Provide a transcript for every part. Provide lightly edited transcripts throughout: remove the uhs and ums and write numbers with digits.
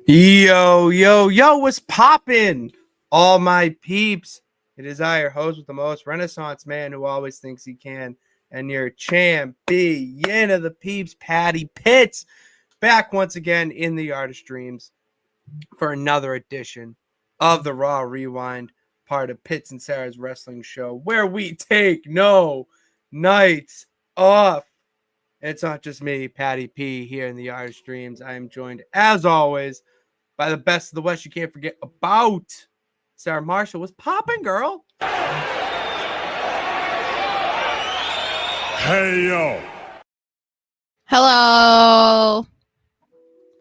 Yo, what's poppin'? All my peeps. It is I, your host with the most, Renaissance man who always thinks he can, and your champion of the peeps, Patty Pitts, back once again in the Art of Streams for another edition of the Raw Rewind, part of Pitts and Sara's wrestling show, where we take no nights off. And it's not just me, Patty P, here in the Art of Streams. I am joined, as always, by the best of the West. You can't forget about Sara Marshall. What's popping, girl? Hey, yo. Hello.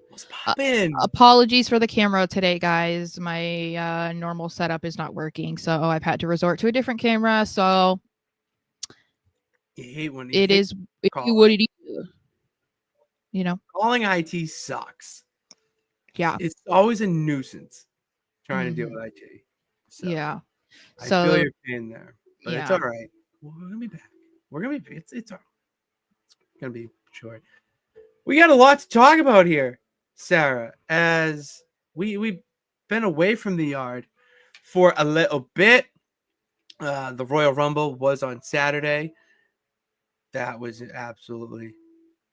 What's popping? Apologies for the camera today, guys. My normal setup is not working, so I've had to resort to a different camera. So You hate when it is what it is. You know, calling IT sucks. Yeah. It's always a nuisance trying to deal with IT. So yeah. I feel your pain there, but it's yeah. all right. We're gonna be back. We're gonna be. It's gonna be short. We got a lot to talk about here, Sara, as we've been away from the yard for a little bit. The Royal Rumble was on Saturday. That was absolutely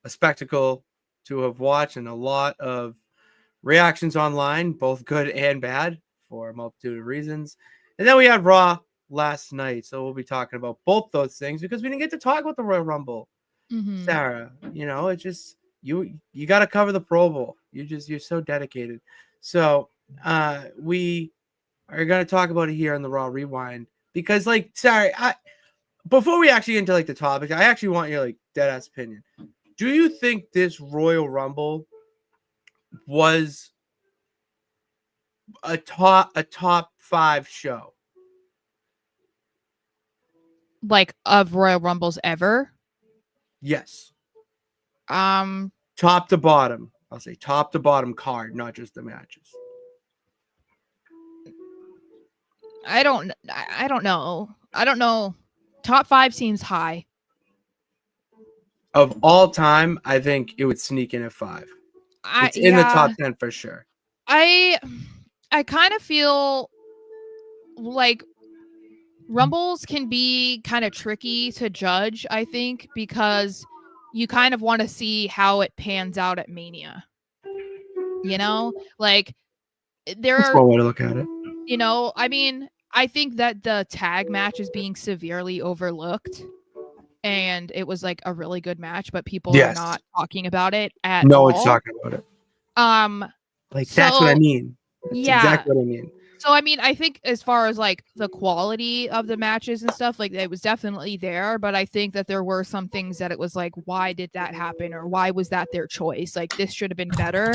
a spectacle to have watched, and a lot of reactions online, both good and bad, for a multitude of reasons. And then we had Raw last night, so we'll be talking about both those things because we didn't get to talk about the Royal Rumble. Sara, it's just you got to cover the Pro Bowl. You're so dedicated. So we are going to talk about it here on the Raw Rewind because, Sara, before we actually get into the topic, I actually want your dead ass opinion. Do you think this Royal Rumble was a top 5 show? Like of Royal Rumbles ever? Yes. Top to bottom. I'll say top to bottom card, not just the matches. I don't know. I don't know. Top 5 seems high. Of all time, I think it would sneak in at 5. It's in the top 10 for sure. I kind of feel like Rumbles can be kind of tricky to judge, I think, because you kind of want to see how it pans out at Mania. That's one way to look at it. I think that the tag match is being severely overlooked. And it was a really good match, but people are not talking about it at all. No one's talking about it. That's what I mean. That's exactly what I mean. So, I think as far as the quality of the matches and stuff, it was definitely there. But I think that there were some things that it was why did that happen? Or why was that their choice? This should have been better.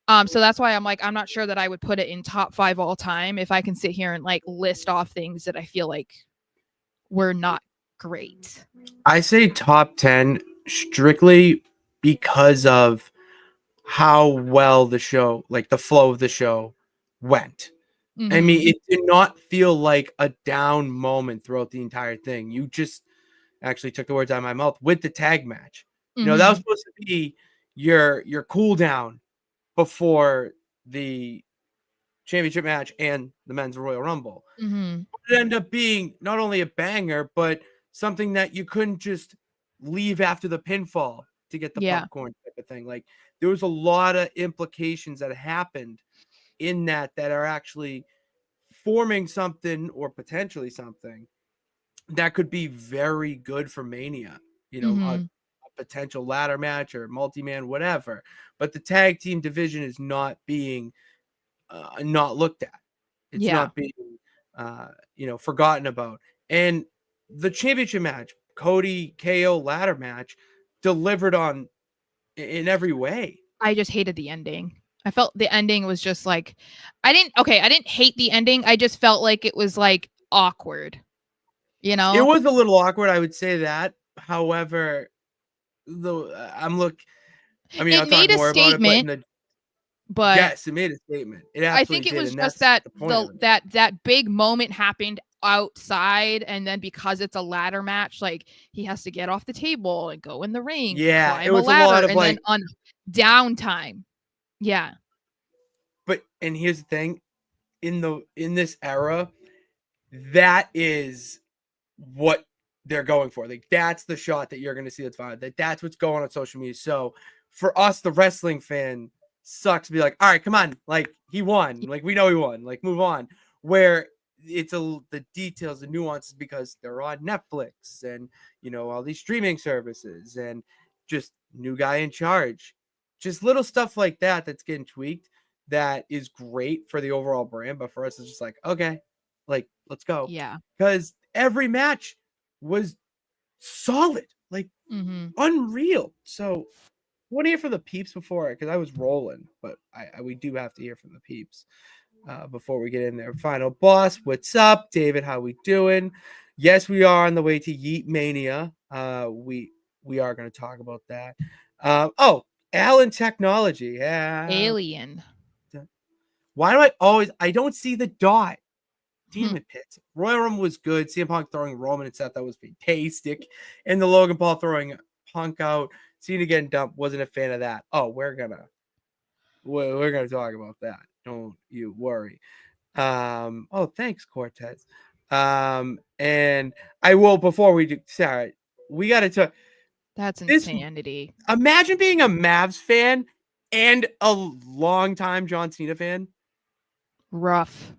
So that's why I'm not sure that I would put it in top 5 all time if I can sit here and list off things that I feel were not great. I say top 10 strictly because of how well the show, the flow of the show went. I mean, it did not feel like a down moment throughout the entire thing. You just actually took the words out of my mouth with the tag match. That was supposed to be your cool down before the championship match and the men's Royal Rumble. It ended up being not only a banger, but something that you couldn't just leave after the pinfall to get the popcorn type of thing. There was a lot of implications that happened in that are actually forming something or potentially something that could be very good for Mania. A potential ladder match or multi-man, whatever. But the tag team division is not being not looked at. It's not being forgotten about. And the championship match, Cody KO ladder match, delivered on in every way. I just hated the ending. I felt the ending was just I didn't hate the ending. I just felt like it was awkward. It was a little awkward, I would say that. However, I'll talk more about it, but yes, it made a statement. I think it was just that big moment happened outside, and then because it's a ladder match, he has to get off the table and go in the ring, climb it was a ladder, a lot of and then on downtime. Yeah. and here's the thing, in this era, that is what they're going for. Like that's the shot that you're going to see that's viral. That's what's going on social media. So for us, the wrestling fan, sucks to be like, all right, come on, like he won, like we know he won, like move on. Where the details, the nuances, because they're on Netflix and all these streaming services and just new guy in charge, just little stuff like that that's getting tweaked. That is great for the overall brand, but for us, it's just like, okay, like let's go. Yeah. Because every match was solid, like unreal. So I want to hear from the peeps before, because I was rolling, but we do have to hear from the peeps before we get in there. Final boss, what's up, David? How we doing? Yes, we are on the way to Yeet Mania. We are going to talk about that. Alan Technology, yeah. Alien. Why do I don't see the dot? Damn it, Pitts. Royal Rumble was good. CM Punk throwing Roman and Seth, that was fantastic. And the Logan Paul throwing Punk out. Cena getting dumped, wasn't a fan of that. Oh, we're gonna talk about that. Don't you worry. Thanks, Cortez. And I will, before we do, Sarah, we gotta talk. That's insanity. Imagine being a Mavs fan and a longtime John Cena fan. Rough.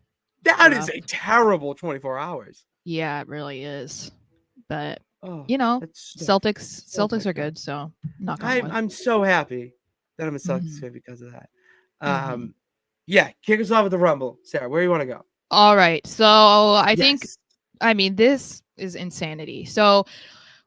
That is a terrible 24 hours. Yeah, it really is. But Celtics are good, so I'm so happy that I'm a Celtics fan because of that. Yeah, kick us off with the Rumble. Sarah, where do you want to go? All right. So I think this is insanity. So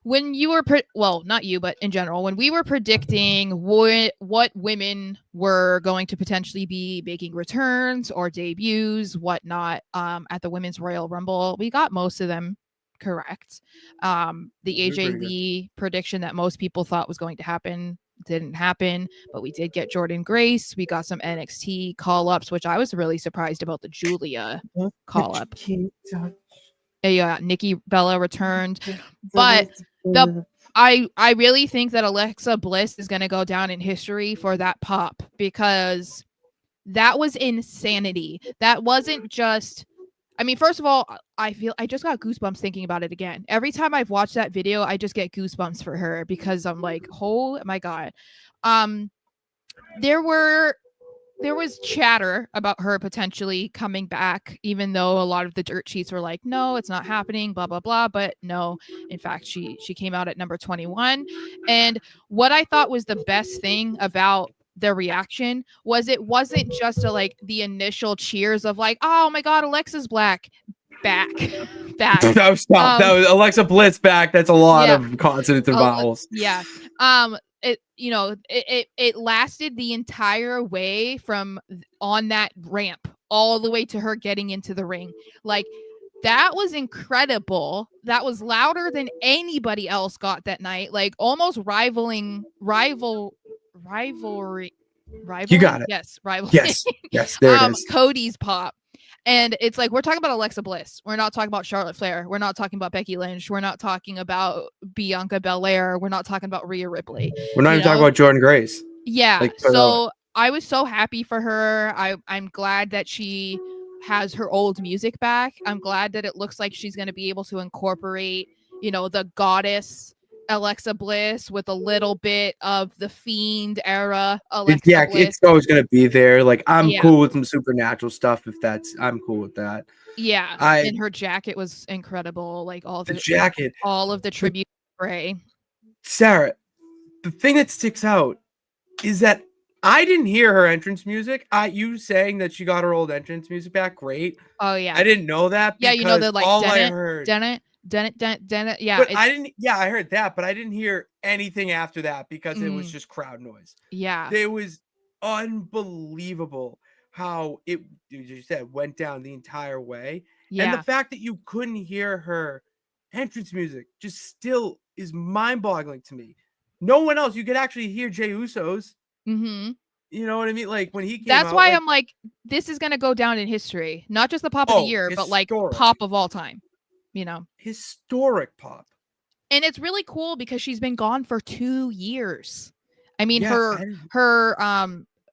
when you were not you, but in general, when we were predicting what women were going to potentially be making returns or debuts, whatnot, at the Women's Royal Rumble, we got most of them correct. The AJ Lee prediction that most people thought was going to happen didn't happen, but we did get Jordan Grace. We got some NXT call-ups, which I was really surprised about the Julia call-up. Yeah, Nikki Bella returned, but I really think that Alexa Bliss is going to go down in history for that pop, because that was insanity. That wasn't just, I mean, first of all, I just got goosebumps thinking about it again. Every time I've watched that video, I just get goosebumps for her, because I'm like, oh my God. There was chatter about her potentially coming back, even though a lot of the dirt sheets were like, no, it's not happening, blah, blah, blah. But no, in fact, she came out at number 21. And what I thought was the best thing about the reaction was it wasn't just the initial cheers of like, oh my God, Alexa's back. That was tough. That was Alexa Bliss back. That's a lot of consonants and vowels. Yeah. It lasted the entire way from on that ramp all the way to her getting into the ring. Like, that was incredible. That was louder than anybody else got that night. Like, almost rivaling. You got it. Yes, rivaling. Yes, there it is. Cody's pop. And it's like, we're talking about Alexa Bliss. We're not talking about Charlotte Flair. We're not talking about Becky Lynch. We're not talking about Bianca Belair. We're not talking about Rhea Ripley. We're not even talking about Jordan Grace. Yeah. So I was so happy for her. I'm glad that she has her old music back. I'm glad that it looks like she's going to be able to incorporate, the goddess Alexa Bliss with a little bit of the Fiend era Alexa Bliss. It's always going to be there. Like, I'm cool with some supernatural stuff I'm cool with that. Yeah, and her jacket was incredible. Like, all the jacket, all of the tribute spray. Sarah, the thing that sticks out is that I didn't hear her entrance music. You saying that she got her old entrance music back, great. Oh yeah, I didn't know that. Yeah, the all I heard. Done it. Yeah, but I didn't. Yeah, I heard that, but I didn't hear anything after that because it was just crowd noise. Yeah, it was unbelievable how it, you said, went down the entire way. Yeah. And the fact that you couldn't hear her entrance music just still is mind-boggling to me. No one else. You could actually hear Jey Uso's. Mm-hmm. You know what I mean? Like, when he came That's out, why I'm like, this is gonna go down in history. Not just the pop of the year, but like pop of all time. Historic pop. And it's really cool because she's been gone for 2 years. I mean, her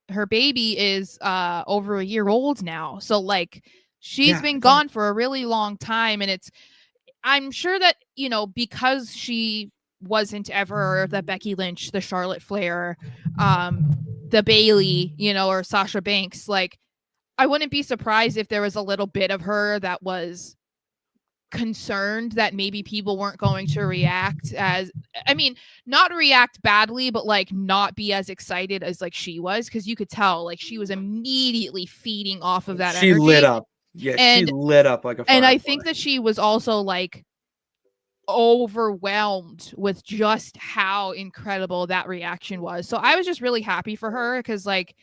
her baby is over a year old now. So like she's Yeah, been I thought- gone for a really long time, and I'm sure that, because she wasn't ever the Becky Lynch, the Charlotte Flair, the Bailey, or Sasha Banks, like I wouldn't be surprised if there was a little bit of her that was concerned that maybe people weren't going to react as, I mean, not react badly, but like not be as excited as like she was, because you could tell like she was immediately feeding off of that she lit energy. up. Yeah, she And lit up like a and I firefly. think that she was also like overwhelmed with just how incredible that reaction was. So I was just really happy for her, because like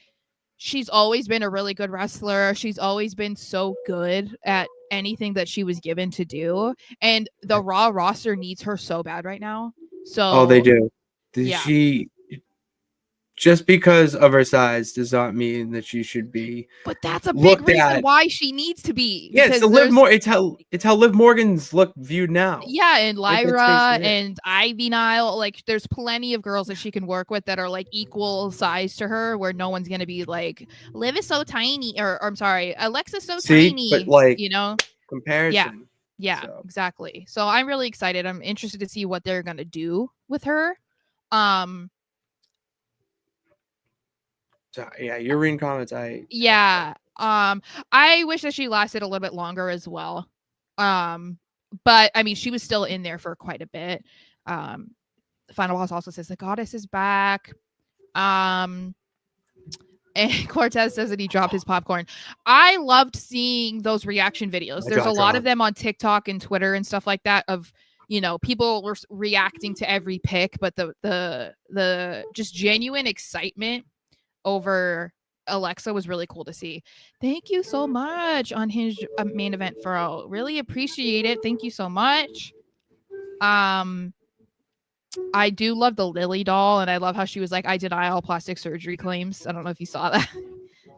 she's always been a really good wrestler. She's always been so good at anything that she was given to do. And the Raw roster needs her so bad right now. Oh, they So do. yeah. She, just because of her size does not mean that she should be But that's a big looked reason at. why she needs to be. Yeah, it's Because the Liv more. It's how Liv Morgan's look viewed now. yeah, and Like, that's Lyra basically it. and Ivy Nile, like there's plenty of girls that she can work with that are like equal size to her, where no one's gonna be like, Liv is so tiny, or I'm sorry, Alexa's so See, tiny, but like Yeah, comparison. So. exactly. So I'm really excited. I'm interested to see what they're gonna do with her. So, yeah, you're reading comments. Yeah. I wish that she lasted a little bit longer as well. But I mean, she was still in there for quite a bit. Final Boss also says the goddess is back. And Cortez says that he dropped his popcorn. I loved seeing those reaction videos. There's a lot of them on TikTok and Twitter and stuff like that of, people were reacting to every pick, but the just genuine excitement over Alexa was really cool to see. Thank you so much on Hinge main event Furrow. Really appreciate it. Thank you so much. I do love the Lily doll, and I love how she was like, I deny all plastic surgery claims. I don't know if you saw that,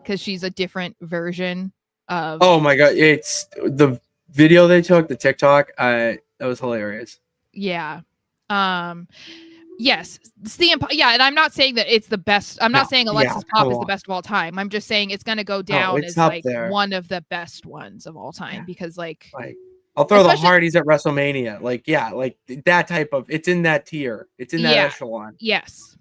because she's a different version of. Oh my god, it's the video they took, the TikTok. That was hilarious. Yeah. Yes, CM Punk. Yeah, and I'm not saying that it's the best. I'm not saying Alexa's Pop is the best of all time. I'm just saying it's going to go down as like one of the best ones of all time, because like I'll throw the Hardys at WrestleMania. Like, yeah, like that type of, it's in that tier. It's in that echelon. Yes.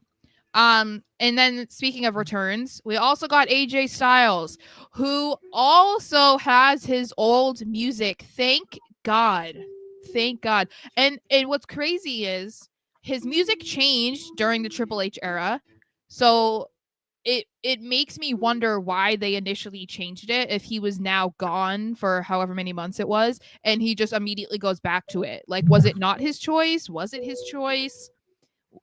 And then speaking of returns, we also got AJ Styles, who also has his old music. Thank God. Thank God. And what's crazy is his music changed during the Triple H era. So it makes me wonder why they initially changed it, if he was now gone for however many months it was, and he just immediately goes back to it. Like, was it not his choice? Was it his choice?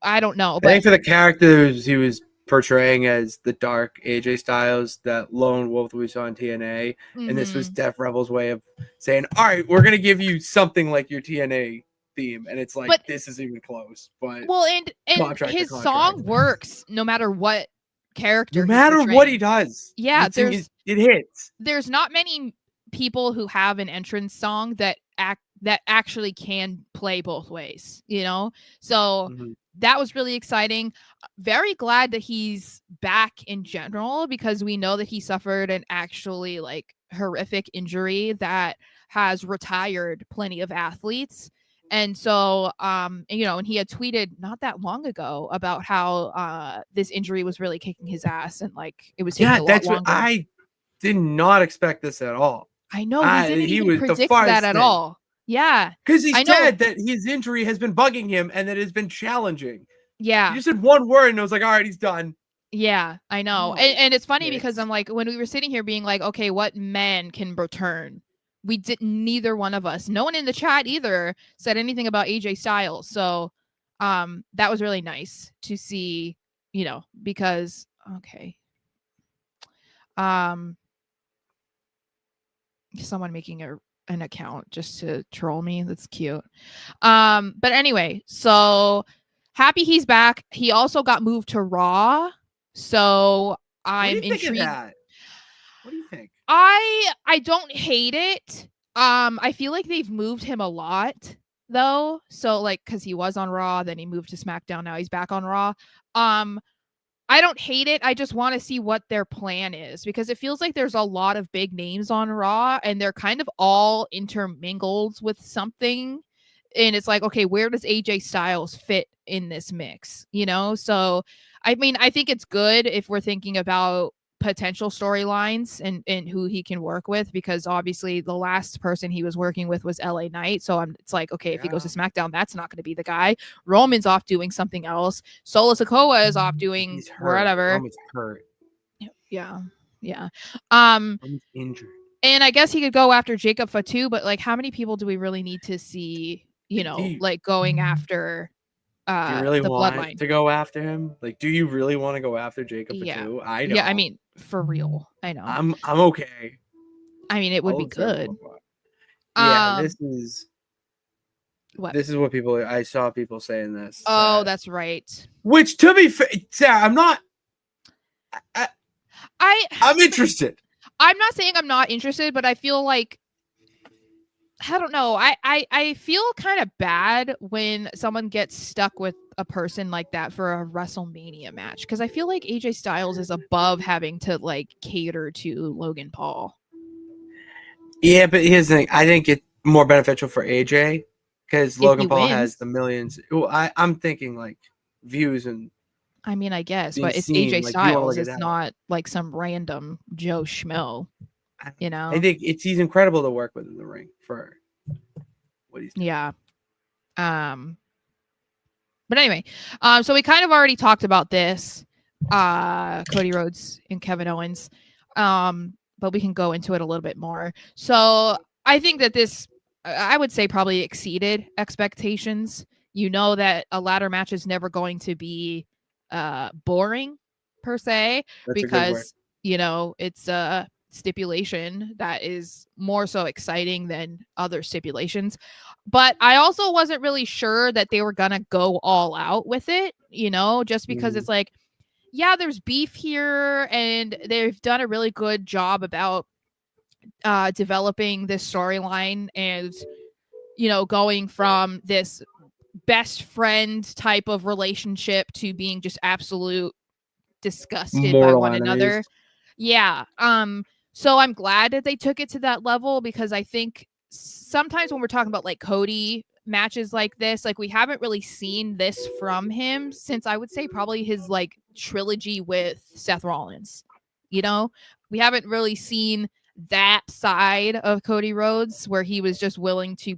I don't know. But I think for the characters he was portraying as the dark AJ Styles, that lone wolf we saw in TNA, and this was Def Rebel's way of saying, all right, we're going to give you something like your TNA theme, and it's like, this isn't even close. But well, and his song works no matter what character, no matter what he does. Yeah, it hits. There's not many people who have an entrance song that actually can play both ways, so that was really exciting. Very glad that he's back in general, because we know that he suffered an actually like horrific injury that has retired plenty of athletes. And so, and he had tweeted not that long ago about how this injury was really kicking his ass, and like it was taking a lot longer. What I did not expect this at all. I know we didn't even predict that at all. Yeah, because he said that his injury has been bugging him and that it's been challenging. Yeah, he just said one word and I was like, all right, he's done. Yeah, I know. And it's funny because I'm like, when we were sitting here being like, okay, what man can return? We didn't, neither one of us, no one in the chat either said anything about AJ Styles. So that was really nice to see, because someone making an account just to troll me. That's cute. But anyway, so happy he's back. He also got moved to Raw. So I'm intrigued. What do you think? I don't hate it. I feel like they've moved him a lot though. So like, cause he was on Raw, then he moved to SmackDown. Now he's back on Raw. I don't hate it. I just want to see what their plan is, because it feels like there's a lot of big names on Raw and they're kind of all intermingled with something. And it's like, okay, where does AJ Styles fit in this mix? So I mean, I think it's good if we're thinking about potential storylines and who he can work with, because obviously the last person he was working with was LA Knight. So it's like, okay, if he goes to SmackDown, that's not going to be the guy. Roman's off doing something else. Solo Sikoa is off doing whatever. Roman's hurt. Yeah. Roman's injured. And I guess he could go after Jacob Fatu, but like, how many people do we really need to see, like going after do you really the want bloodline to go after him? Like, do you really want to go after Jacob Fatu? I don't. Yeah, I mean, for real. I know. I'm okay. I mean, it would be good. Yeah, this is what people. I saw people saying this. Oh, that's right. Which, to be fair, Sarah, I'm not. I'm interested. I'm not saying I'm not interested, but I feel like, I don't know. I feel kind of bad when someone gets stuck with a person like that for a WrestleMania match, because I feel like AJ Styles is above having to like cater to Logan Paul. Yeah, but here's the thing. I think it's more beneficial for AJ because Logan Paul has the millions. I'm thinking like views and. I mean, I guess, but it's AJ Styles. It's not like some random Joe Schmo. I think he's incredible to work with in the ring for what he's doing. Yeah. But anyway, so we kind of already talked about this, Cody Rhodes and Kevin Owens, but we can go into it a little bit more. So I think that this, I would say, probably exceeded expectations. That a ladder match is never going to be boring per se. That's because it's a stipulation that is more so exciting than other stipulations. But I also wasn't really sure that they were gonna go all out with it, just because it's like, yeah, there's beef here and they've done a really good job about developing this storyline and going from this best friend type of relationship to being just absolute disgusted by one another. Yeah. So I'm glad that they took it to that level, because I think sometimes when we're talking about like Cody matches like this, like we haven't really seen this from him since I would say probably his like trilogy with Seth Rollins. We haven't really seen that side of Cody Rhodes where he was just willing to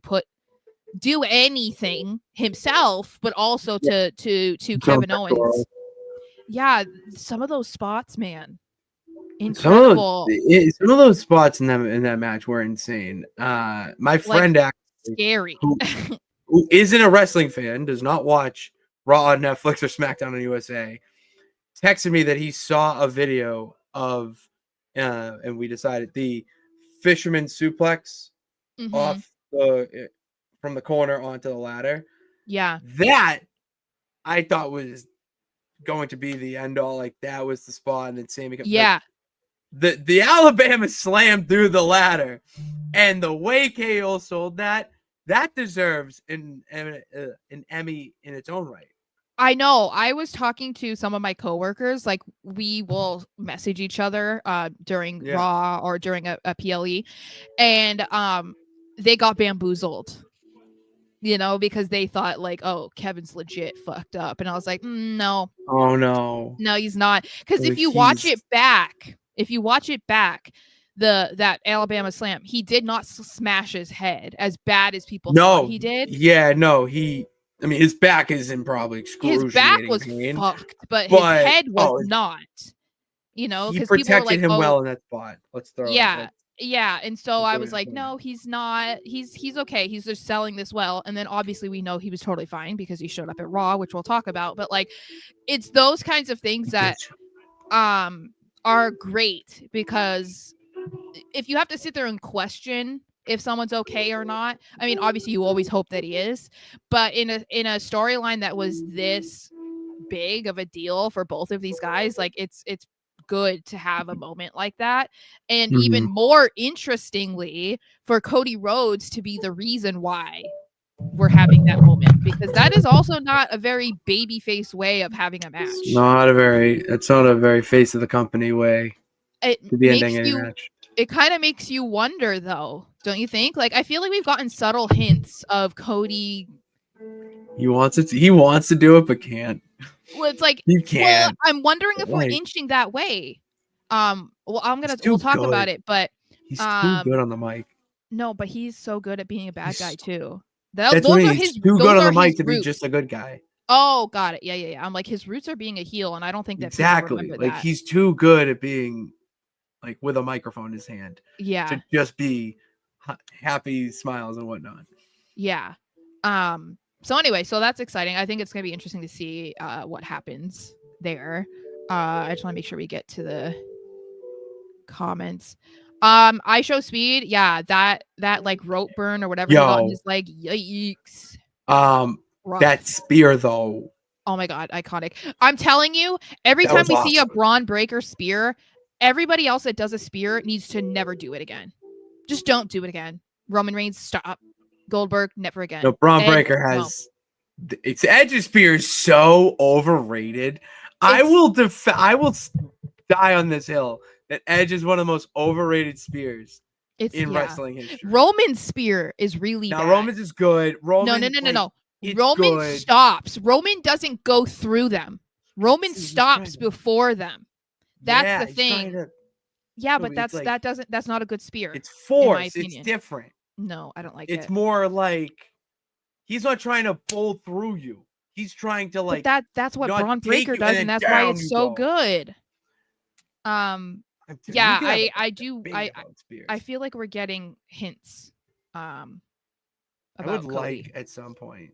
do anything himself, but also to Kevin Owens. Yeah, some of those spots, man. Incredible. Some of those spots in that match were insane. My friend actually, scary. who isn't a wrestling fan, does not watch Raw on Netflix or SmackDown on USA, texted me that he saw a video of, and we decided the fisherman suplex off from the corner onto the ladder. Yeah, that I thought was going to be the end all. Like that was the spot, and then Sammy. Yeah. The Alabama slam through the ladder, and the way KO sold that deserves an Emmy in its own right. I know. I was talking to some of my coworkers. Like we will message each other during Raw or during a PLE, and they got bamboozled. Because they thought like, oh, Kevin's legit fucked up, and I was like, no. Oh no, he's not. Because if you watch it back. That Alabama slam, he did not smash his head as bad as people thought he did. Yeah, no, his back is in probably excruciating his back was pain, fucked, but his head was not. He protected him well in that spot. Let's throw it. Yeah, and so I was like, no, he's not. He's okay. He's just selling this well. And then obviously we know he was totally fine because he showed up at Raw, which we'll talk about. But like, it's those kinds of things that are great, because if you have to sit there and question if someone's okay or not, I mean, obviously you always hope that he is, but in a storyline that was this big of a deal for both of these guys, like it's good to have a moment like that. And even more interestingly, for Cody Rhodes to be the reason why we're having that moment, because that is also not a very baby-faced way of having a match. It's not a very face of the company way It to be makes ending a you match. it kind of makes you wonder, though, don't you think? Like, I feel like we've gotten subtle hints of Cody. He wants to do it, but can't. Well, it's like, He well, can't. I'm wondering if we're Like, inching that way. Well, he's we'll too talk about good. it, but He's too good on the mic. no, but he's so good at being a bad guy too. That's what I mean. He's too good on the mic to be roots. just a good guy. Oh, got it. Yeah. I'm like, his roots are being a heel, and I don't think that people Exactly. remember Like, that. he's too good at being like with a microphone in his hand. Yeah. To just be happy smiles and whatnot. Yeah. So anyway, so that's exciting. I think it's gonna be interesting to see what happens there. I just want to make sure we get to the comments. I show speed. Yeah, that like rope burn or whatever he got in his leg. Yikes. Rough. That spear though. Oh my god, iconic. I'm telling you, every time we see a Braun Breaker spear, everybody else that does a spear needs to never do it again. Just don't do it again. Roman Reigns, stop. Goldberg, never again. No, Braun Breaker has it's Edge's spear is so overrated. I will die on this hill that Edge is one of the most overrated spears in wrestling history. Roman's spear is really bad. Roman's is good. No. Roman stops. Roman doesn't go through them. Roman stops before them. That's the thing. But that's not a good spear. It's force. It's different. No, I don't like it. It's more like he's not trying to pull through you. He's trying to like that's what Braun Breaker does, and that's why it's so good. I feel like we're getting hints. About I would Cody. like at some point.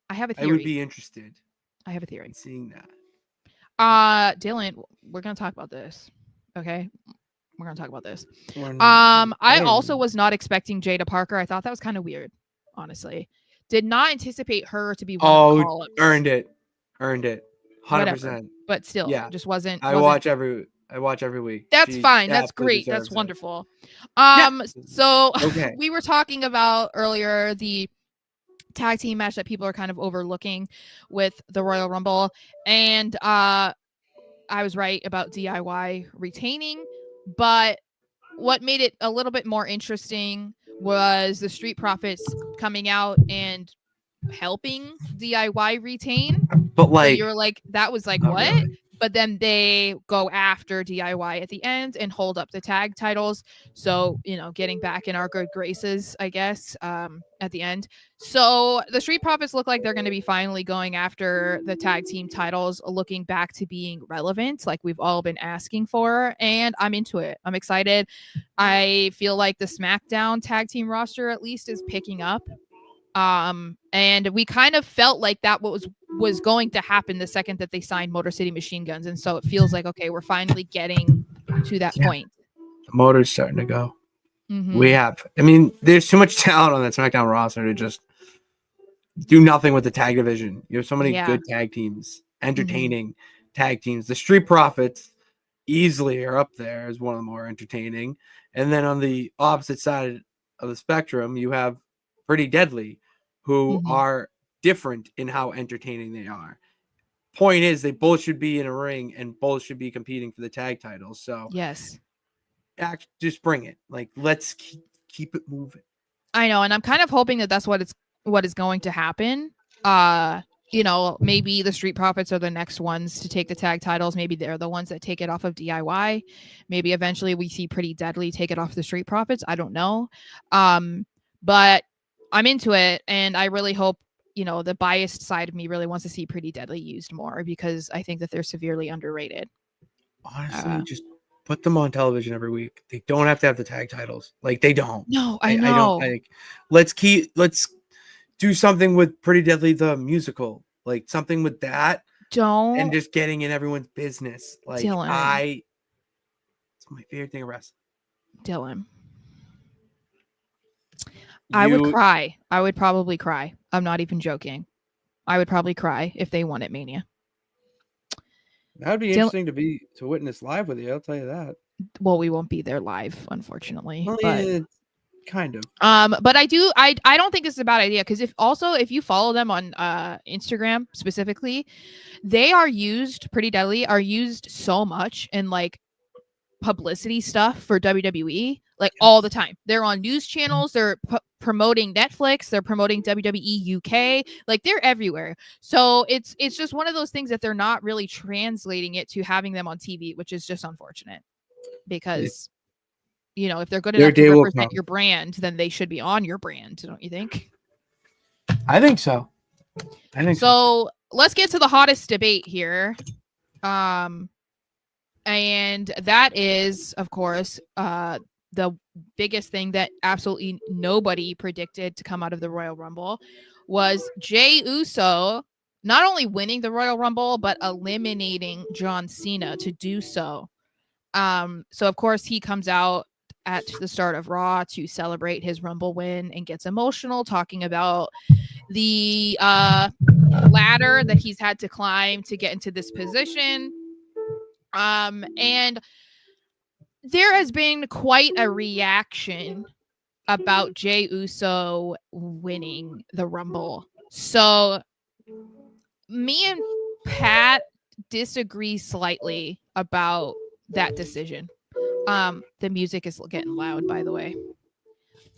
I have a theory. I would be interested. I have a theory. In seeing that. Dylan, we're gonna talk about this. Okay. We're gonna talk about this. I also was not expecting Jada Parker. I thought that was kind of weird, honestly. Did not anticipate her to be one of the call-ups. Earned it. 100%. But still, just wasn't. I watch every week. That's fine. That's great. That's wonderful. So we were talking about earlier the tag team match that people are kind of overlooking with the Royal Rumble, and I was right about DIY retaining, but what made it a little bit more interesting was the Street Profits coming out and helping DIY retain. But like, so you were like, that was like, what? Really. But then they go after DIY at the end and hold up the tag titles. So, getting back in our good graces, I guess, at the end. So the Street Profits look like they're going to be finally going after the tag team titles, looking back to being relevant, like we've all been asking for. And I'm into it. I'm excited. I feel like the SmackDown tag team roster, at least, is picking up. And we kind of felt like that was going to happen the second that they signed Motor City Machine Guns, and so it feels like, okay, we're finally getting to that point. The motor's starting to go. Mm-hmm. There's too much talent on that SmackDown roster to just do nothing with the tag division. You have so many good tag teams, entertaining tag teams. The Street Profits easily are up there as one of the more entertaining, and then on the opposite side of the spectrum, you have Pretty Deadly, who are different in how entertaining they are. Point is, they both should be in a ring and both should be competing for the tag titles. So yes, just bring it. Like, let's keep it moving. I know, and I'm kind of hoping that that's what is going to happen. Maybe the Street Profits are the next ones to take the tag titles. Maybe they're the ones that take it off of DIY. Maybe eventually we see Pretty Deadly take it off the Street Profits. I don't know. But I'm into it, and I really hope, the biased side of me really wants to see Pretty Deadly used more, because I think that they're severely underrated. Honestly, just put them on television every week. They don't have to have the tag titles. Like, they don't. No, I know. Let's do something with Pretty Deadly the musical, like something with that. And just getting in everyone's business. Like, Dylan. It's my favorite thing of wrestling. Dylan. I would cry. I would probably cry. I'm not even joking. I would probably cry if they won at Mania. That would be interesting to witness live with you. I'll tell you that. Well, we won't be there live, unfortunately. Well, but Kind of. But I don't think it's a bad idea, because if you follow them on Instagram specifically, they are used so much in like publicity stuff for WWE, like all the time. They're on news channels, they're promoting Netflix, they're promoting WWE UK, like they're everywhere. So it's just one of those things that they're not really translating it to having them on TV, which is just unfortunate, because if they're good enough to represent your brand, then they should be on your brand, don't you think? I think so. So let's get to the hottest debate here. And that is, of course, the biggest thing that absolutely nobody predicted to come out of the Royal Rumble was Jey Uso not only winning the Royal Rumble, but eliminating John Cena to do so. So, of course, he comes out at the start of Raw to celebrate his Rumble win and gets emotional, talking about the ladder that he's had to climb to get into this position. And there has been quite a reaction about Jey Uso winning the Rumble. So me and Pat disagree slightly about that decision. The music is getting loud, by the way.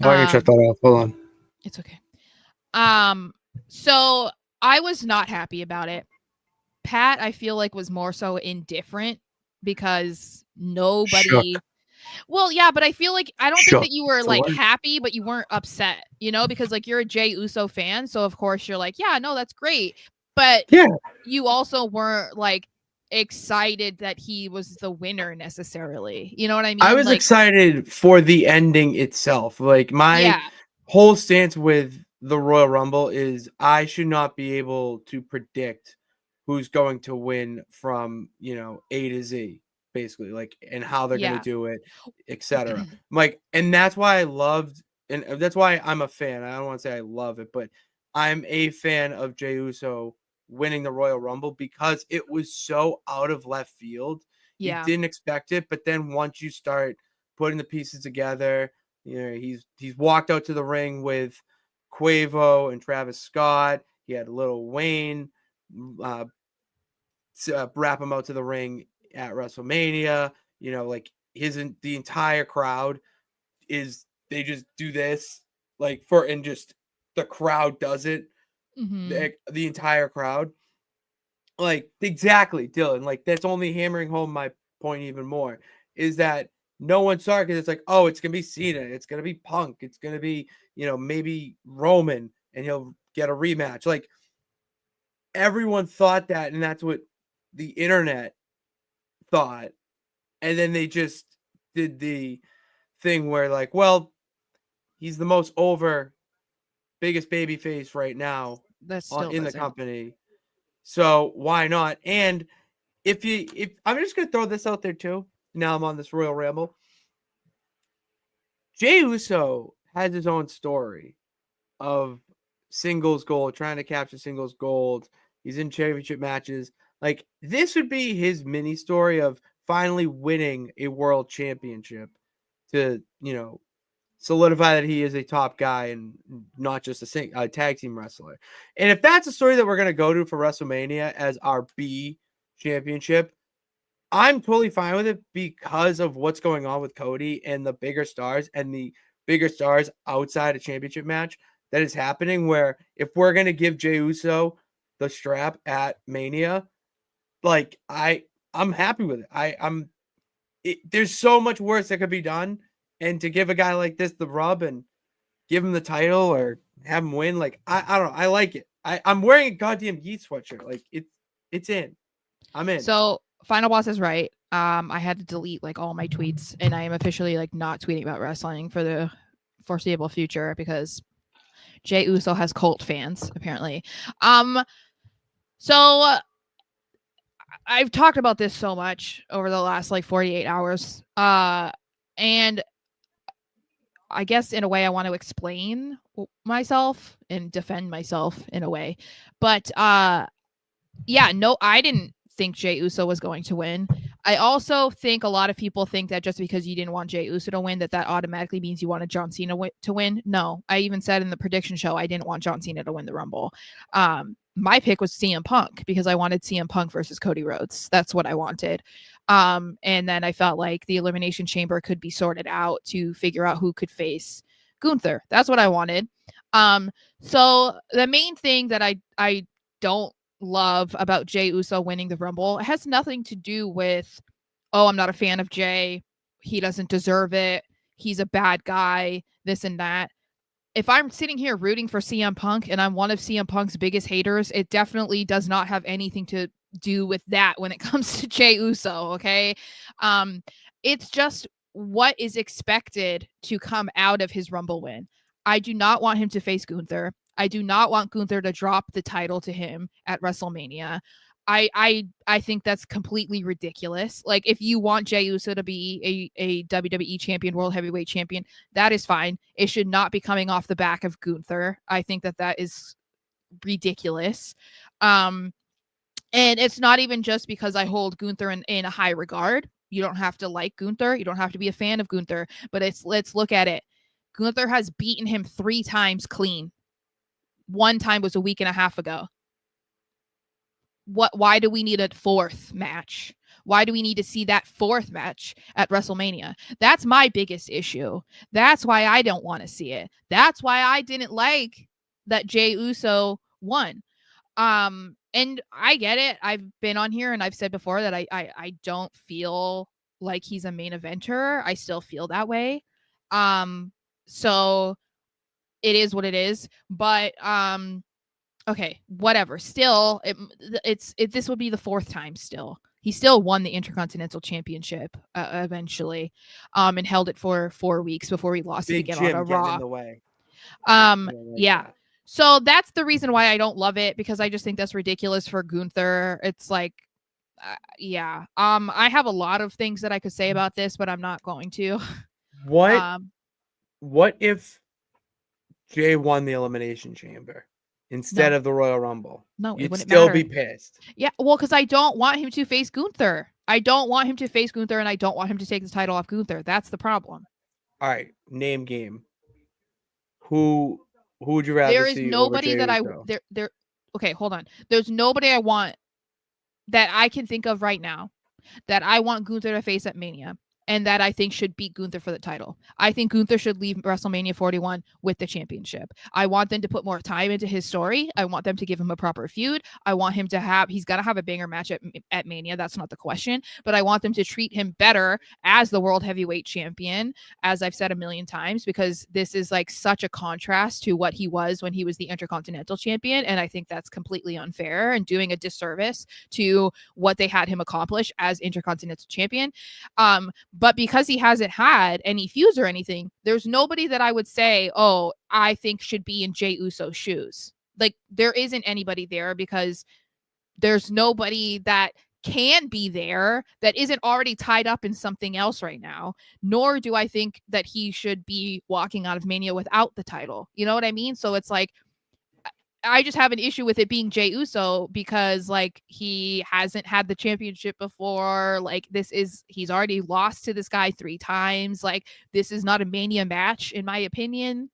Oh, I can shut that off. Hold on. It's okay. So I was not happy about it. Pat, I feel like, was more so indifferent, because nobody. Shook. Well, yeah, but I feel like I don't think that you were like happy, but you weren't upset, because like you're a Jey Uso fan, so of course you're like, yeah, no, that's great. But yeah, you also weren't like excited that he was the winner necessarily. You know what I mean? I was excited for the ending itself. Like my whole stance with the Royal Rumble is I should not be able to predict who's going to win from, A to Z, basically, like, and how they're going to do it, etc. Like, and that's why I loved, and that's why I'm a fan. I don't want to say I love it, but I'm a fan of Jey Uso winning the Royal Rumble, because it was so out of left field. You didn't expect it, but then once you start putting the pieces together, he's walked out to the ring with Quavo and Travis Scott. He had Lil Wayne wrap him out to the ring at WrestleMania. Like the entire crowd they just do this, like, and just the crowd does it. The entire crowd. Like, exactly, Dylan. Like, that's only hammering home my point even more, is that no one saw it, because it's like, oh, it's gonna be Cena, it's gonna be Punk, it's gonna be, maybe Roman, and he'll get a rematch. Like, everyone thought that, and that's what the internet thought. And then they just did the thing where, like, well, he's the most over, biggest baby face right now in the company, so why not? And if I'm just gonna throw this out there too, now I'm on this Royal Rumble, Jey Uso has his own story of singles gold, trying to capture singles gold. He's in championship matches. Like, this would be his mini story of finally winning a world championship to, solidify that he is a top guy and not just a tag team wrestler. And if that's a story that we're going to go to for WrestleMania as our B championship, I'm totally fine with it, because of what's going on with Cody and the bigger stars outside a championship match that is happening, where if we're going to give Jey Uso the strap at Mania, like, I'm happy with it. There's so much worse that could be done, and to give a guy like this the rub and give him the title or have him win, like, I don't know, I like it. I'm wearing a goddamn Yeet sweatshirt. Like, it's in. I'm in. So Final Boss is right. I had to delete like all my tweets, and I am officially like not tweeting about wrestling for the foreseeable future, because Jey Uso has cult fans, apparently. So I've talked about this so much over the last like 48 hours. And I guess in a way I want to explain myself and defend myself in a way. But yeah, no, I didn't think Jey Uso was going to win. I also think a lot of people think that just because you didn't want Jey Uso to win, that automatically means you wanted John Cena to win. No, I even said in the prediction show I didn't want John Cena to win the Rumble. My pick was CM Punk because I wanted CM Punk versus Cody Rhodes. That's what I wanted. And then I felt like the Elimination Chamber could be sorted out to figure out who could face Gunther. That's what I wanted. So the main thing that I don't love about Jey Uso winning the Rumble, it has nothing to do with, oh, I'm not a fan of Jey, he doesn't deserve it, he's a bad guy, this and that. If I'm sitting here rooting for CM Punk and I'm one of CM Punk's biggest haters, it definitely does not have anything to do with that when it comes to Jey Uso, okay? It's just what is expected to come out of his Rumble win. I do not want him to face Gunther. I do not want Gunther to drop the title to him at WrestleMania. I think that's completely ridiculous. Like, if you want Jey Uso to be a WWE champion, world heavyweight champion, that is fine. It should not be coming off the back of Gunther. I think that is ridiculous. And it's not even just because I hold Gunther in a high regard. You don't have to like Gunther. You don't have to be a fan of Gunther. But let's look at it. Gunther has beaten him 3 times clean. One time was a week and a half ago. Why do we need a 4th match? Why do we need to see that 4th match at WrestleMania? That's my biggest issue. That's why I don't want to see it. That's why I didn't like that Jey Uso won. And I get it. I've been on here and I've said before that I don't feel like he's a main eventer. I still feel that way. So it is what it is. But okay, whatever. Still, this would be the 4th time still. He still won the Intercontinental Championship eventually, and held it for 4 weeks before he lost it again on a Raw. In the way. Yeah. That. So that's the reason why I don't love it, because I just think that's ridiculous for Gunther. It's like, yeah. I have a lot of things that I could say about this, but I'm not going to. What if Jey won the Elimination Chamber instead of the Royal Rumble? No, you'd still be pissed. Yeah, well, because I don't want him to face Gunther. I don't want him to face Gunther, and I don't want him to take the title off Gunther. That's the problem. All right, name game. Who would you rather see? There is nobody that there. Okay, hold on. There's nobody I want that I can think of right now that I want Gunther to face at Mania, and that I think should beat Gunther for the title. I think Gunther should leave WrestleMania 41 with the championship. I want them to put more time into his story. I want them to give him a proper feud. I want him to he's got to have a banger match at Mania. That's not the question. But I want them to treat him better as the world heavyweight champion, as I've said a million times, because this is like such a contrast to what he was when he was the Intercontinental champion. And I think that's completely unfair and doing a disservice to what they had him accomplish as Intercontinental champion. But because he hasn't had any feuds or anything, there's nobody that I would say, oh, I think should be in Jey Uso's shoes. Like, there isn't anybody there, because there's nobody that can be there that isn't already tied up in something else right now. Nor do I think that he should be walking out of Mania without the title. You know what I mean? So it's like, I just have an issue with it being Jey Uso, because like, he hasn't had the championship before. Like, he's already lost to this guy 3 times. Like, this is not a Mania match, in my opinion.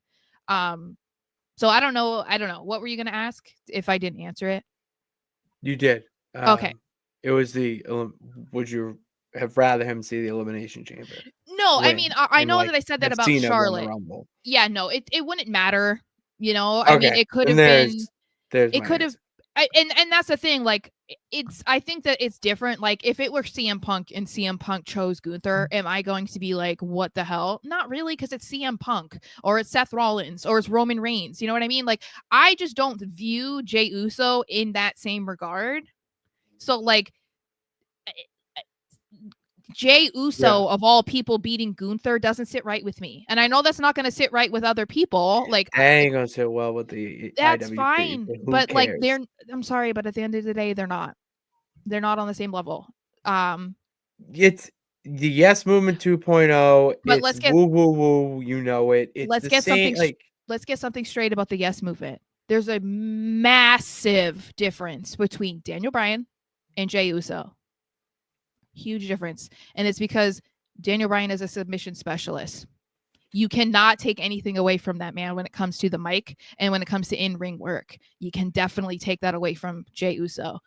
So I don't know. What were you going to ask if I didn't answer it? You did. Okay. It was would you have rather him see the Elimination Chamber? No, I mean, I know that I said that about Cena Charlotte. Yeah, no, it wouldn't matter. You know, I mean, it could have been. It could have, and that's the thing. Like, I think that it's different. Like, if it were CM Punk and CM Punk chose Gunther, am I going to be like, what the hell? Not really, because it's CM Punk or it's Seth Rollins or it's Roman Reigns. You know what I mean? Like, I just don't view Jey Uso in that same regard. So, like, Jey Uso, of all people, beating Gunther doesn't sit right with me. And I know that's not going to sit right with other people. Like, that ain't going to sit well with the That's IWC, fine. But like, I'm sorry, but at the end of the day, they're not on the same level. It's the Yes Movement 2.0. But let's get woo, you know it. It's let's get something let's get something straight about the Yes Movement. There's a massive difference between Daniel Bryan and Jey Uso. Huge difference. And it's because Daniel Bryan is a submission specialist. You cannot take anything away from that man when it comes to the mic and when it comes to in-ring work. You can definitely take that away from Jey Uso.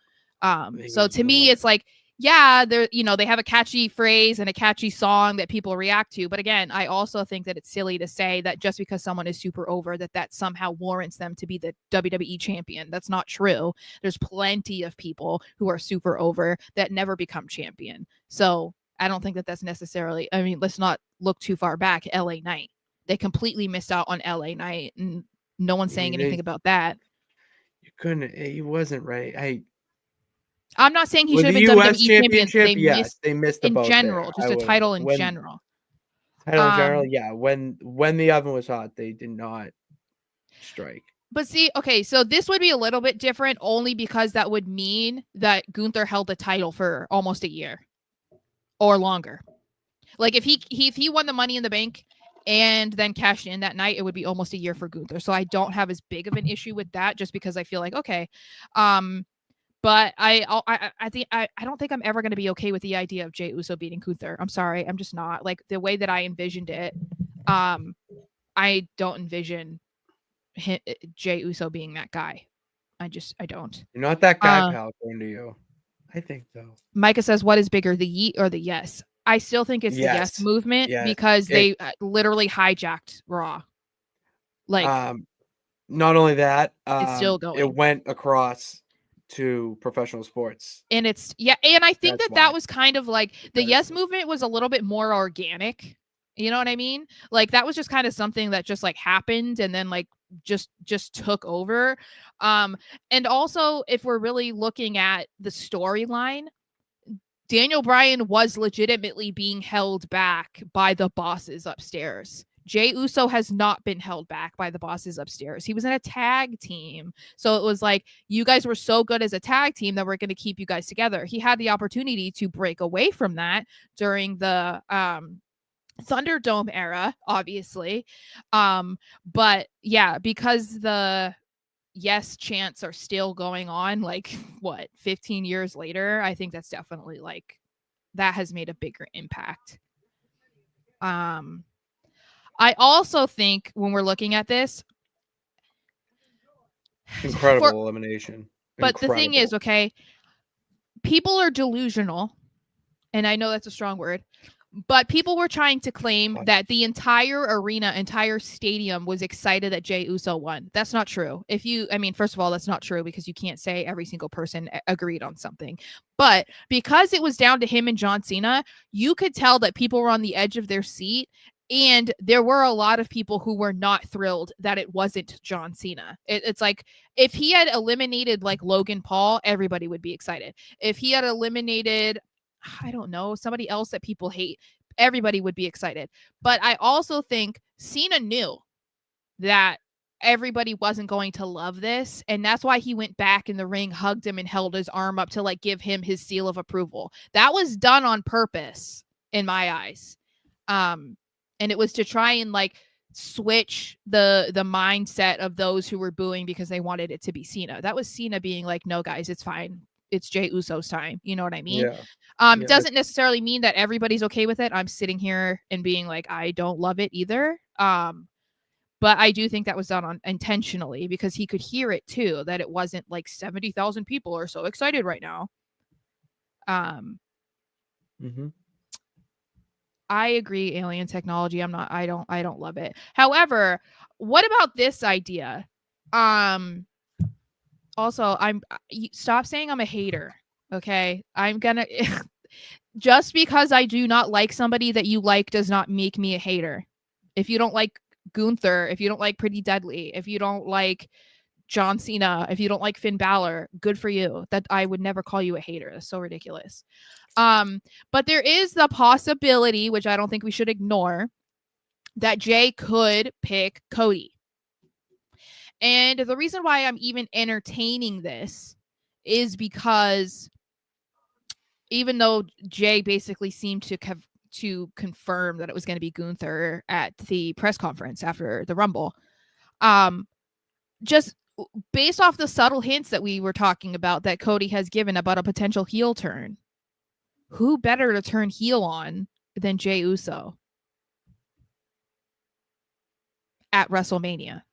So to me, it's like, yeah, they're, they have a catchy phrase and a catchy song that people react to. But again, I also think that it's silly to say that just because someone is super over, that somehow warrants them to be the WWE champion. That's not true. There's plenty of people who are super over that never become champion. So I don't think that that's necessarily, let's not look too far back. LA Knight, they completely missed out on LA Knight, and no one's saying anything about that. You couldn't, he wasn't right. I'm not saying he should have been WWE champion. They missed in general, just a title in general. Title in general, yeah. When the oven was hot, they did not strike. But see, okay, so this would be a little bit different only because that would mean that Gunther held the title for almost a year or longer. Like if he won the Money in the Bank and then cashed in that night, it would be almost a year for Gunther. So I don't have as big of an issue with that, just because I feel like, okay, but I don't think I'm ever going to be okay with the idea of Jey Uso beating Gunther. I'm sorry, I'm just not. Like the way that I envisioned it, I don't envision Jey Uso being that guy. I don't. You're not that guy, pal, according to you. I think so. Micah says, what is bigger, the yeet or the yes? I still think it's the yes movement, because they literally hijacked Raw. Like, not only that, it's still going. It went across to professional sports, and it's and I think that was kind of like the yes movement was a little bit more organic. You know what I mean? Like that was just kind of something that just like happened and then like just took over. And also, if we're really looking at the storyline, Daniel Bryan was legitimately being held back by the bosses upstairs. Jey Uso has not been held back by the bosses upstairs. He was in a tag team. So it was like, you guys were so good as a tag team that we're going to keep you guys together. He had the opportunity to break away from that during the Thunderdome era, obviously. But yeah, because the yes chants are still going on, like 15 years later, I think that's definitely like that has made a bigger impact. I also think when we're looking at this, incredible elimination. But the thing is, okay, people are delusional, and I know that's a strong word, but people were trying to claim that the entire arena, entire stadium was excited that Jey Uso won. That's not true. First of all, that's not true because you can't say every single person agreed on something. But because it was down to him and John Cena, you could tell that people were on the edge of their seat. And there were a lot of people who were not thrilled that it wasn't John Cena. It's like if he had eliminated like Logan Paul, everybody would be excited. If he had eliminated, I don't know, somebody else that people hate, everybody would be excited. But I also think Cena knew that everybody wasn't going to love this. And that's why he went back in the ring, hugged him, and held his arm up to like give him his seal of approval. That was done on purpose in my eyes. And it was to try and like switch the mindset of those who were booing because they wanted it to be Cena. That was Cena being like, no, guys, it's fine. It's Jey Uso's time. You know what I mean? Yeah. It doesn't necessarily mean that everybody's okay with it. I'm sitting here and being like, I don't love it either. But I do think that was done intentionally because he could hear it too, that it wasn't like 70,000 people are so excited right now. I agree, alien technology. I don't love it. However, what about this idea? Also, stop saying I'm a hater. Okay. I'm gonna just because I do not like somebody that you like does not make me a hater. If you don't like Gunther, if you don't like Pretty Deadly, if you don't like John Cena, if you don't like Finn Balor, good for you. That I would never call you a hater. That's so ridiculous. But there is the possibility, which I don't think we should ignore, that Jey could pick Cody. And the reason why I'm even entertaining this is because even though Jey basically seemed to confirm that it was going to be Gunther at the press conference after the Rumble, just based off the subtle hints that we were talking about that Cody has given about a potential heel turn, who better to turn heel on than Jey Uso at WrestleMania?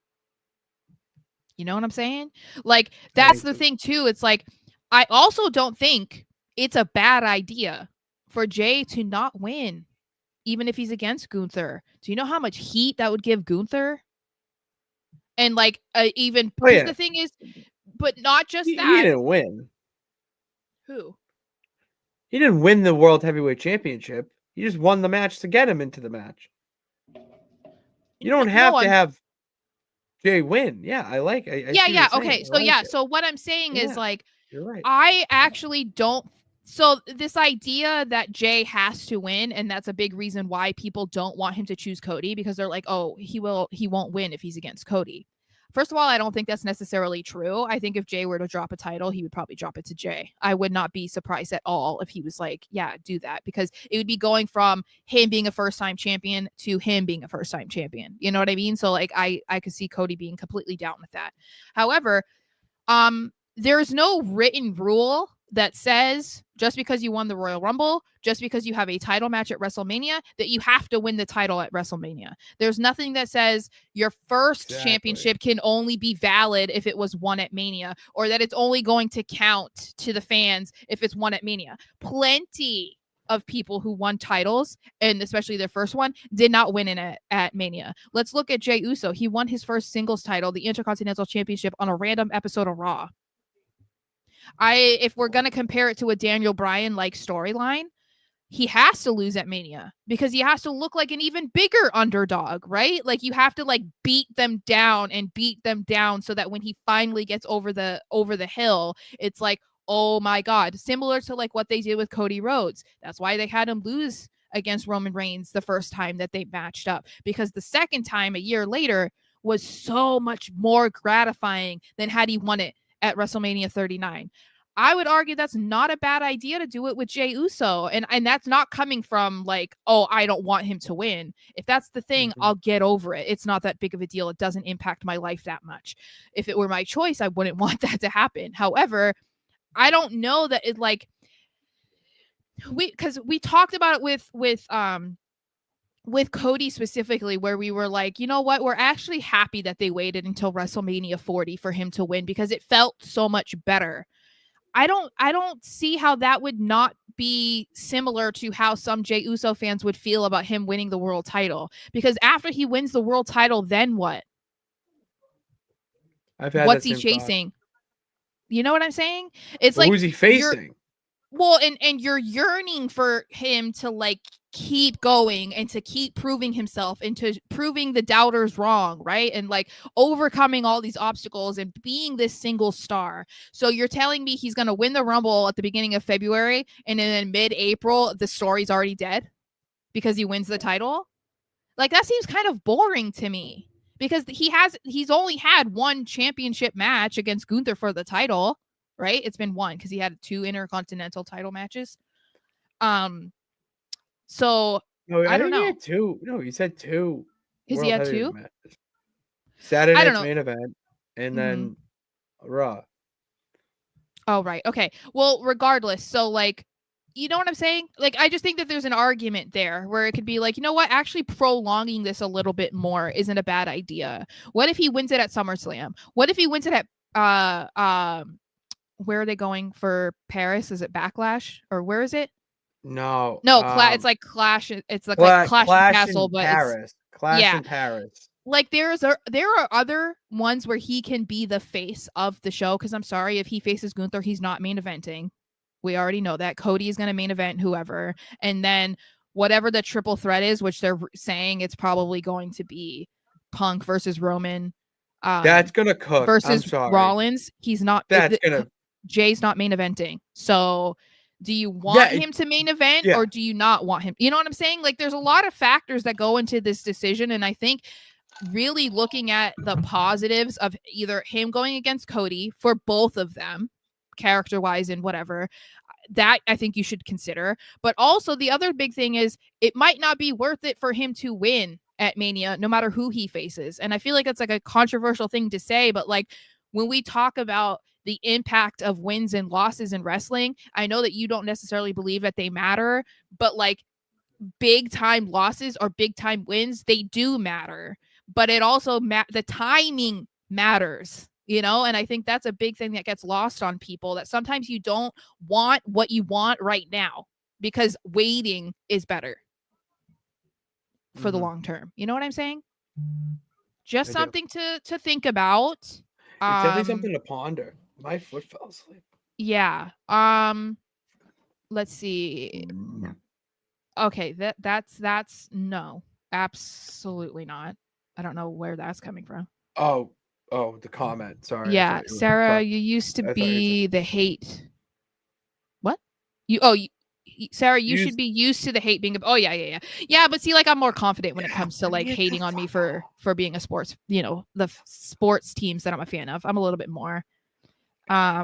You know what I'm saying? Like, that's the thing too. It's like, I also don't think it's a bad idea for Jey to not win, even if he's against Gunther. Do you know how much heat that would give Gunther? And like, even because the thing is, but not just that. He didn't win. Who? He didn't win the World Heavyweight Championship. He just won the match to get him into the match. You don't have to have Jey win. Yeah, I like. Yeah. Okay. So yeah. So what I'm saying is like, you're right. I actually don't. So this idea that Jey has to win, and that's a big reason why people don't want him to choose Cody, because they're like, oh, he won't win if he's against Cody. First of all, I don't think that's necessarily true. I think if Jey were to drop a title, he would probably drop it to Jey. I would not be surprised at all if he was like, yeah, do that, because it would be going from him being a first-time champion to him being a first-time champion. You know what I mean? So like, I could see Cody being completely down with that. However, there's no written rule that says just because you won the Royal Rumble, just because you have a title match at WrestleMania, that you have to win the title at WrestleMania. There's nothing that says your first championship can only be valid if it was won at Mania, or that it's only going to count to the fans if it's won at Mania. Plenty of people who won titles, and especially their first one, did not win in at Mania. Let's look at Jey Uso. He won his first singles title, the Intercontinental Championship, on a random episode of Raw. If we're going to compare it to a Daniel Bryan like storyline, he has to lose at Mania because he has to look like an even bigger underdog, right? Like, you have to like beat them down so that when he finally gets over the hill, it's like, oh my God, similar to like what they did with Cody Rhodes. That's why they had him lose against Roman Reigns the first time that they matched up, because the second time a year later was so much more gratifying than had he won it at WrestleMania 39. I would argue that's not a bad idea to do it with Jey Uso. And that's not coming from like, oh, I don't want him to win. If that's the thing, I'll get over it. It's not that big of a deal. It doesn't impact my life that much. If it were my choice, I wouldn't want that to happen. However, I don't know that it like, because we talked about it with Cody specifically, where we were like, you know what, we're actually happy that they waited until WrestleMania 40 for him to win, because it felt so much better. I don't see how that would not be similar to how some Jey Uso fans would feel about him winning the world title, because after he wins the world title, then what? What's he chasing? Thought. You know what I'm saying? It's like, who's he facing? Well, and you're yearning for him to like keep going and to keep proving himself and to proving the doubters wrong, right? And like overcoming all these obstacles and being this single star. So you're telling me he's going to win the Rumble at the beginning of February, and then mid-April the story's already dead because he wins the title? Like, that seems kind of boring to me, because he's only had one championship match against Gunther for the title. Right? It's been one, because he had 2 intercontinental title matches. So no, I don't know. He had 2. No, he said 2. He had 2? Matches. Saturday night's main event, and then Raw. Oh, right. Okay. Well, regardless, so like, you know what I'm saying? Like, I just think that there's an argument there where it could be like, you know what? Actually prolonging this a little bit more isn't a bad idea. What if he wins it at SummerSlam? What if he wins it at where are they going for Paris? Is it Backlash, or where is it? No, it's like Clash. It's like Clash in Castle, but Paris. Clash in Paris. Like, there are other ones where he can be the face of the show. Because I'm sorry, if he faces Gunther, he's not main eventing. We already know that. Cody is going to main event whoever, and then whatever the triple threat is, which they're saying it's probably going to be Punk versus Roman. That's gonna cook versus Rollins. He's not. Jay's not main eventing. So do you want him to main event or do you not want him? You know what I'm saying? Like, there's a lot of factors that go into this decision. And I think really looking at the positives of either him going against Cody for both of them, character wise and whatever, that I think you should consider. But also the other big thing is it might not be worth it for him to win at Mania, no matter who he faces. And I feel like it's like a controversial thing to say, but like, when we talk about the impact of wins and losses in wrestling, I know that you don't necessarily believe that they matter, but like big time losses or big time wins, they do matter. But it also the timing matters, you know? And I think that's a big thing that gets lost on people, that sometimes you don't want what you want right now because waiting is better for the long term. You know what I'm saying? Just something to think about. It's definitely something to ponder. My foot fell asleep. Yeah. Let's see. Okay, that's no. Absolutely not. I don't know where that's coming from. Oh, the comment. Sorry. Yeah, Sarah, you used to be the hate. What? Sarah, you should be used to the hate being. Oh yeah. Yeah, but see, like I'm more confident when it comes to like hating on me for being a sports, you know, the sports teams that I'm a fan of. I'm a little bit more. I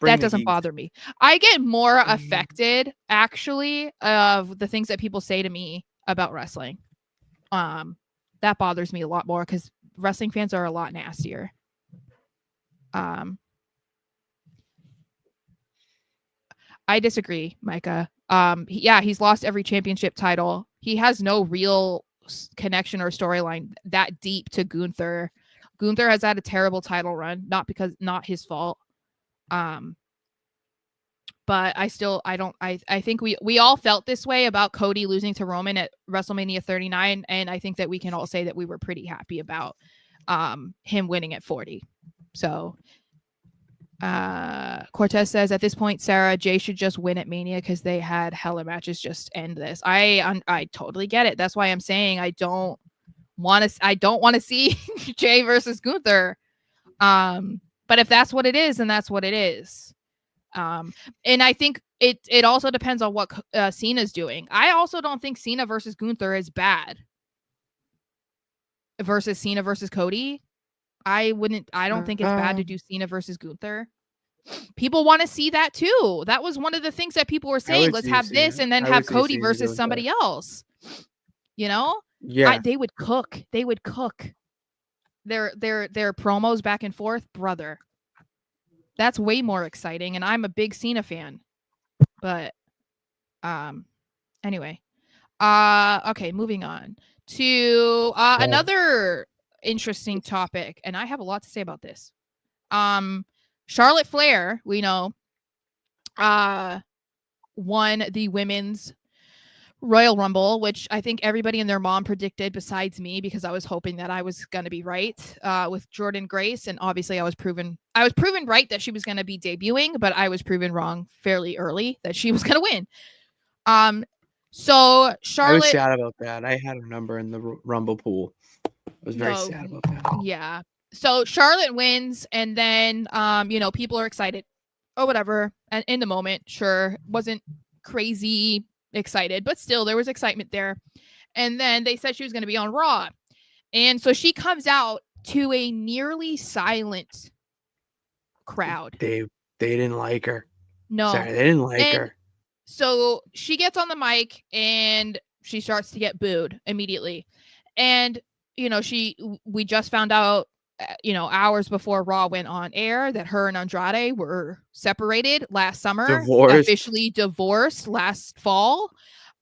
that doesn't bother me. I get more affected actually of the things that people say to me about wrestling. That bothers me a lot more because wrestling fans are a lot nastier. I disagree, Micah. He's lost every championship title. He has no real connection or storyline that deep to Gunther. Gunther has had a terrible title run, not his fault. But I think we all felt this way about Cody losing to Roman at WrestleMania 39, and I think that we can all say that we were pretty happy about him winning at 40. So Cortez says at this point, Sarah, Jay should just win at Mania because they had hella matches. Just end this. I totally get it. That's why I'm saying I don't want to see Jay versus Gunther. But if that's what it is, then that's what it is. And I think it also depends on what Cena's doing. I also don't think Cena versus Gunther is bad. Versus Cena versus Cody. I don't think it's bad to do Cena versus Gunther. People want to see that too. That was one of the things that people were saying. Let's have this and then have Cody versus somebody else. You know? Yeah. They would cook. They would cook their promos back and forth, brother. That's way more exciting, and I'm a big Cena fan. But anyway. Okay, moving on to another interesting topic, and I have a lot to say about this. Charlotte Flair, we know, won the women's Royal Rumble, which I think everybody and their mom predicted besides me, because I was hoping that I was going to be right with Jordynne Grace, and obviously I was proven right that she was going to be debuting, but I was proven wrong fairly early that she was going to win. So Charlotte, I was sad about that. I had a number in the Rumble pool. I was very sad about that. Yeah. So Charlotte wins, and then people are excited or whatever, and in the moment, sure, wasn't crazy excited, but still there was excitement there. And then they said she was going to be on Raw, and so she comes out to a nearly silent crowd. They didn't like her. No, sorry, they didn't like her. So she gets on the mic and she starts to get booed immediately. And we just found out hours before Raw went on air that her and Andrade were separated last summer, officially divorced last fall.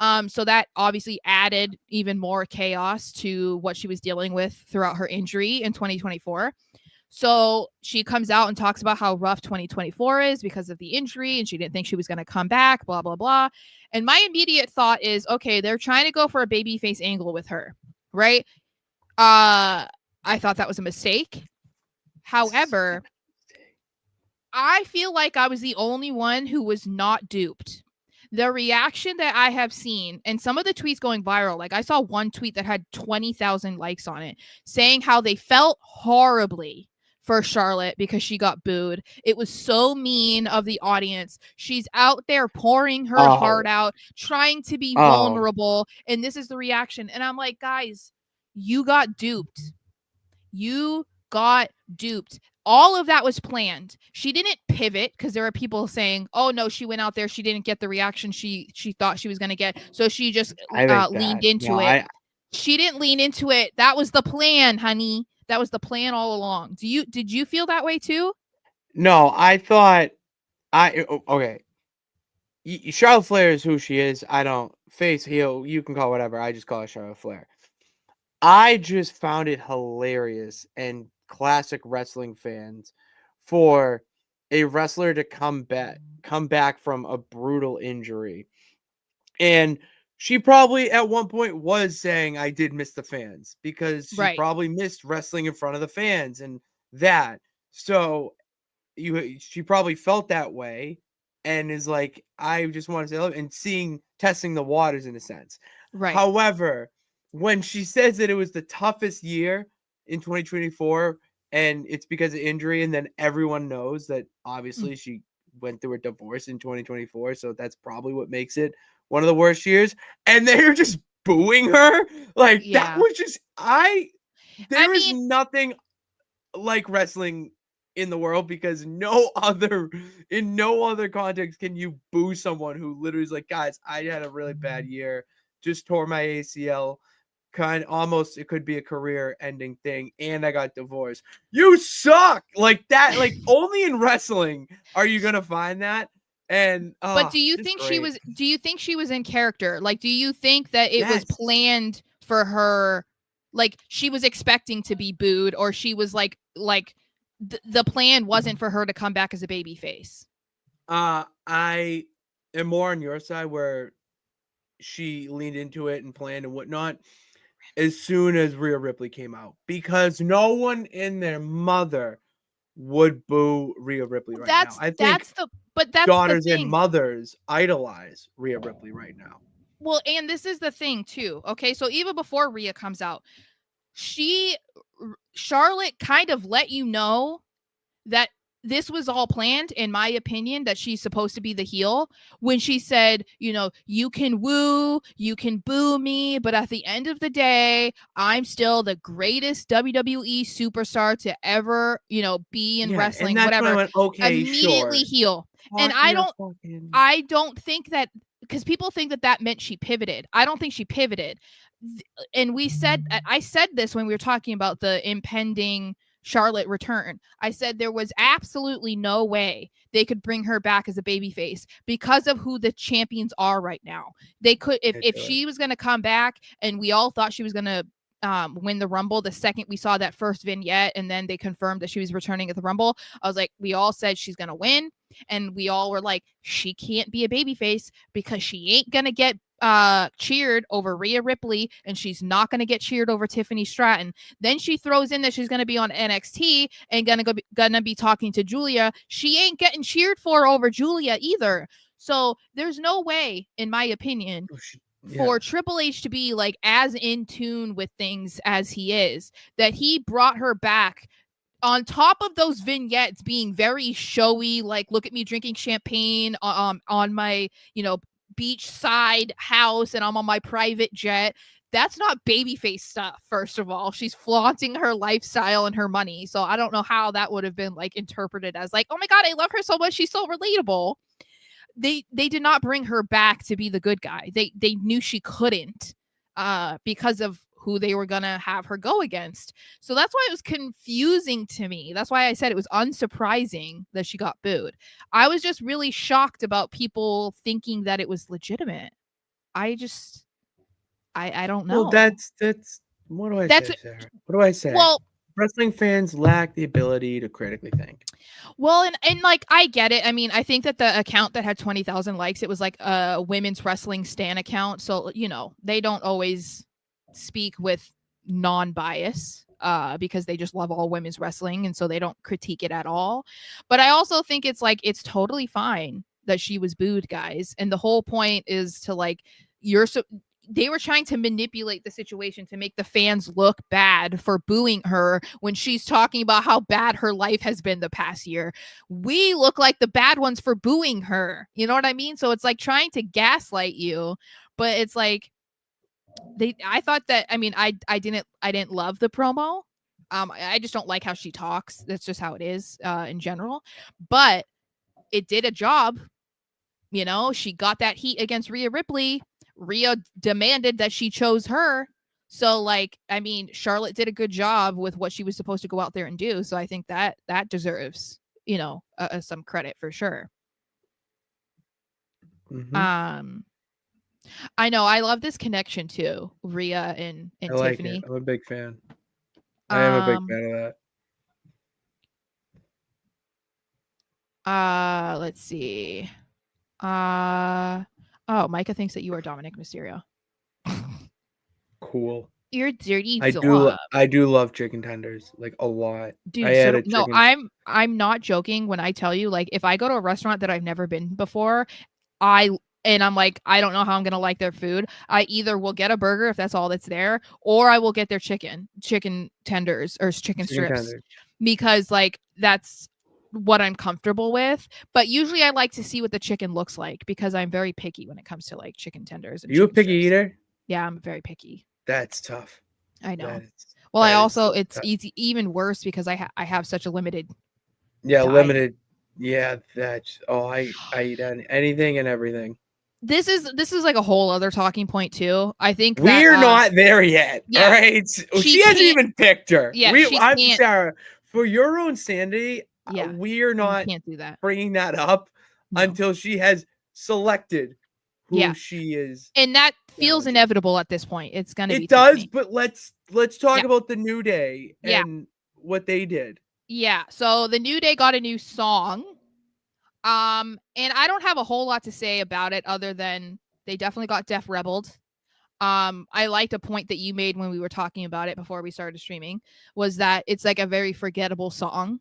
So that obviously added even more chaos to what she was dealing with throughout her injury in 2024. So she comes out and talks about how rough 2024 is because of the injury, and she didn't think she was going to come back, blah, blah, blah. And my immediate thought is, okay, they're trying to go for a babyface angle with her, right? I thought that was a mistake. However, I feel like I was the only one who was not duped. The reaction that I have seen, and some of the tweets going viral, like I saw one tweet that had 20,000 likes on it, saying how they felt horribly for Charlotte because she got booed. It was so mean of the audience. She's out there pouring her heart out, trying to be vulnerable, and this is the reaction. And I'm like, guys, you got duped. You got duped. All of that was planned. She didn't pivot because there are people saying, oh no, she went out there, she didn't get the reaction she thought she was going to get, so she just leaned into it. She didn't lean into it. That was the plan, honey. That was the plan all along. Did you feel that way too? No, I thought okay. Charlotte Flair is who she is. I don't face heel. You can call whatever. I just call her Charlotte Flair. I just found it hilarious and classic wrestling fans for a wrestler to come back from a brutal injury. And she probably at one point was saying I did miss the fans because she Right. probably missed wrestling in front of the fans and that. So she probably felt that way and is like, I just want to say hello and testing the waters in a sense. Right. However, when she says that it was the toughest year in 2024 and it's because of injury, and then everyone knows that Mm. obviously she went through a divorce in 2024, so that's probably what makes it one of the worst years. And they're just booing her. Like that Yeah. was just I there is mean, nothing like wrestling in the world because in no other context can you boo someone who literally is like, guys, I had a really bad year, just tore my ACL, kind almost it could be a career ending thing, and I got divorced. You suck like that. Like only in wrestling are you gonna find that. And but just great. do you think she was in character? Like, do you think that it was Yes. planned for her? Like, she was expecting to be booed, or she was like the plan wasn't for her to come back as a baby face? I am more on your side where she leaned into it and planned and whatnot as soon as Rhea Ripley came out because no one in their mother would boo Rhea Ripley right now. I think That's the daughters and thing. mothers idolize Rhea Ripley right now. Well, and this is the thing too. Okay, so even before Rhea comes out, Charlotte kind of let you know that this was all planned, in my opinion, that she's supposed to be the heel when she said, you can woo, you can boo me, but at the end of the day, I'm still the greatest WWE superstar to ever, be in Yeah, and wrestling, that's when I whatever. went, okay, Immediately sure. heel. And Talk your fucking I don't think that, because people think that meant she pivoted. I don't think she pivoted. And I said this when we were talking about the impending Charlotte return. I said there was absolutely no way they could bring her back as a babyface because of who the champions are right now. They could, if into it. she was going to come back, and we all thought she was going to win the Rumble the second we saw that first vignette, and then they confirmed that she was returning at the Rumble. I was like, we all said she's going to win. And we all were like, she can't be a babyface because she ain't going to get cheered over Rhea Ripley, and she's not going to get cheered over Tiffany Stratton. Then she throws in that she's going to be on NXT and gonna be talking to Julia. She ain't getting cheered for over Julia either. So there's no way, in my opinion, Yeah. for Triple H to be like as in tune with things as he is, that he brought her back on top of those vignettes being very showy, like, look at me drinking champagne on my, beachside house, and I'm on my private jet. That's not babyface stuff. First of all, she's flaunting her lifestyle and her money. So I don't know how that would have been like interpreted as like, oh my God, I love her so much. She's so relatable. They did not bring her back to be the good guy. They knew she couldn't because of who they were gonna have her go against. So that's why it was confusing to me. That's why I said it was unsurprising that she got booed. I was just really shocked about people thinking that it was legitimate. I don't Well, know. that's what do I That's say, Sarah? What do I say? well, Wrestling fans lack the ability to critically think. Well, and like I get it. I mean, I think that the account that had 20,000 likes, it was like a women's wrestling stan account. So, they don't always speak with non-bias because they just love all women's wrestling, and so they don't critique it at all. But I also think it's totally fine that she was booed, guys. And the whole point is to like they were trying to manipulate the situation to make the fans look bad for booing her when she's talking about how bad her life has been the past year. We look like the bad ones for booing her. You know what I mean? So it's like trying to gaslight you, but it's like I thought that, I mean, I didn't love the promo. I just don't like how she talks. That's just how it is in general. But it did a job. She got that heat against Rhea Ripley. Rhea demanded that she chose her. So, like, I mean, Charlotte did a good job with what she was supposed to go out there and do. So I think that deserves, some credit for sure. Mm-hmm. I know I love this connection too, Rhea and I like it. Tiffany. I'm a big fan. I am a big fan of that. Let's see. Oh, Micah thinks that you are Dominic Mysterio. Cool. You're dirty I do love chicken tenders like a lot. Dude, no, I'm not joking when I tell you, like, if I go to a restaurant that I've never been before, and I'm like, I don't know how I'm gonna like their food. I either will get a burger if that's all that's there, or I will get their chicken tenders or chicken strips tenders. because like that's what I'm comfortable with. But usually I like to see what the chicken looks like because I'm very picky when it comes to like chicken tenders. And Are you a picky eater? Yeah, I'm very picky. That's tough. I know. It's easy, even worse because I have such a limited. Yeah, diet. Limited. Yeah, that's I eat anything and everything. This is like a whole other talking point too. I think we're not there yet. Yeah, all right, she hasn't even picked her. Yeah, I'm Sarah. For your own sanity, we're not can't do that. Bringing that up until she has selected who she is, and that feels inevitable at this point. It's gonna be. It does, but let's talk about the New Day and what they did. Yeah, so the New Day got a new song. And I don't have a whole lot to say about it other than they definitely got Def Rebelled. I liked a point that you made when we were talking about it before we started streaming was that it's like a very forgettable song.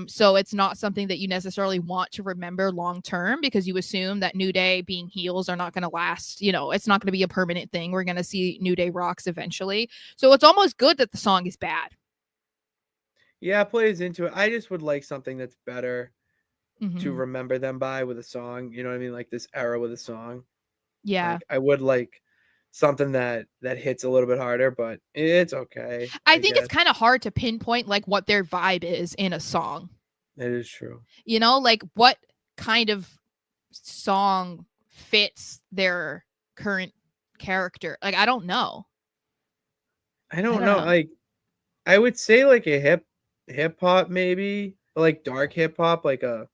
So it's not something that you necessarily want to remember long term because you assume that New Day being heels are not going to last. It's not going to be a permanent thing. We're going to see New Day rocks eventually. So it's almost good that the song is bad. Yeah, it plays into it. I just would like something that's better to remember them by with a song. You know what I mean? Like this era with a song. Yeah. Like, I would like something that hits a little bit harder, but it's okay. I think it's kind of hard to pinpoint like what their vibe is in a song. It is true. Like what kind of song fits their current character? Like I don't know. I don't know. Like I would say like a hip hop maybe, like dark hip hop, like a